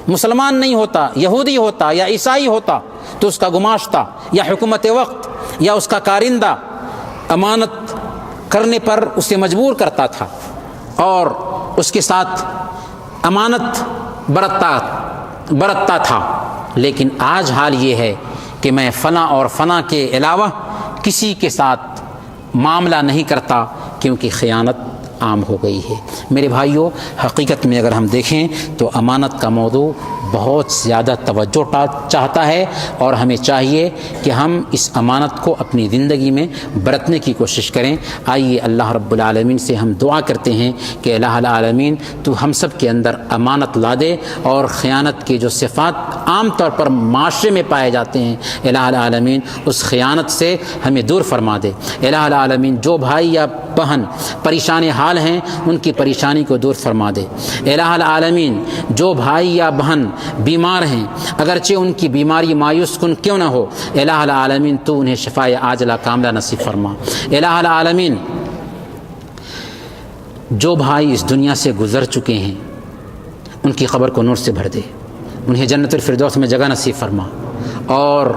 مسلمان نہیں ہوتا، یہودی ہوتا یا عیسائی ہوتا تو اس کا گماشتہ یا حکومت وقت یا اس کا کارندہ امانت کرنے پر اسے مجبور کرتا تھا اور اس کے ساتھ امانت برتتا تھا۔ لیکن آج حال یہ ہے کہ میں فلاں اور فلاں کے علاوہ کسی کے ساتھ معاملہ نہیں کرتا کیونکہ خیانت عام ہو گئی ہے۔ میرے بھائیوں، حقیقت میں اگر ہم دیکھیں تو امانت کا موضوع بہت زیادہ توجہ چاہتا ہے اور ہمیں چاہیے کہ ہم اس امانت کو اپنی زندگی میں برتنے کی کوشش کریں۔ آئیے اللہ رب العالمین سے ہم دعا کرتے ہیں کہ الہ العالمین تو ہم سب کے اندر امانت لا دے اور خیانت کے جو صفات عام طور پر معاشرے میں پائے جاتے ہیں الہ العالمین اس خیانت سے ہمیں دور فرما دے۔ الہ العالمین جو بھائی یا بہن پریشان حال ہیں ان کی پریشانی کو دور فرما دے۔ الہ العالمین جو بھائی یا بہن بیمار ہیں اگرچہ ان کی بیماری مایوس کن کیوں نہ ہو، الہ العالمین تو انہیں شفاء عاجلہ کاملہ نصیب فرما۔ الہ العالمین جو بھائی اس دنیا سے گزر چکے ہیں ان کی قبر کو نور سے بھر دے، انہیں جنت الفردوس میں جگہ نصیب فرما اور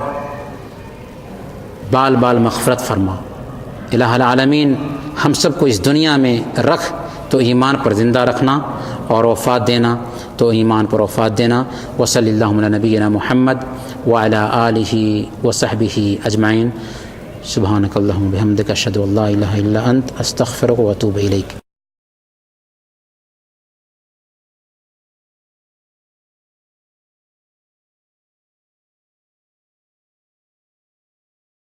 بال بال مغفرت فرما۔ الہ العالمین ہم سب کو اس دنیا میں رکھ تو ایمان پر زندہ رکھنا، اور وفات دینا تو ایمان پر وفات دینا۔ وصلی اللہ علی نبینا محمد وعلی آلہ وصحبہ اجمعین۔ سبحانک اللہم بحمدک اشہد ان لا الہ الا انت استغفرک واتوب الیک۔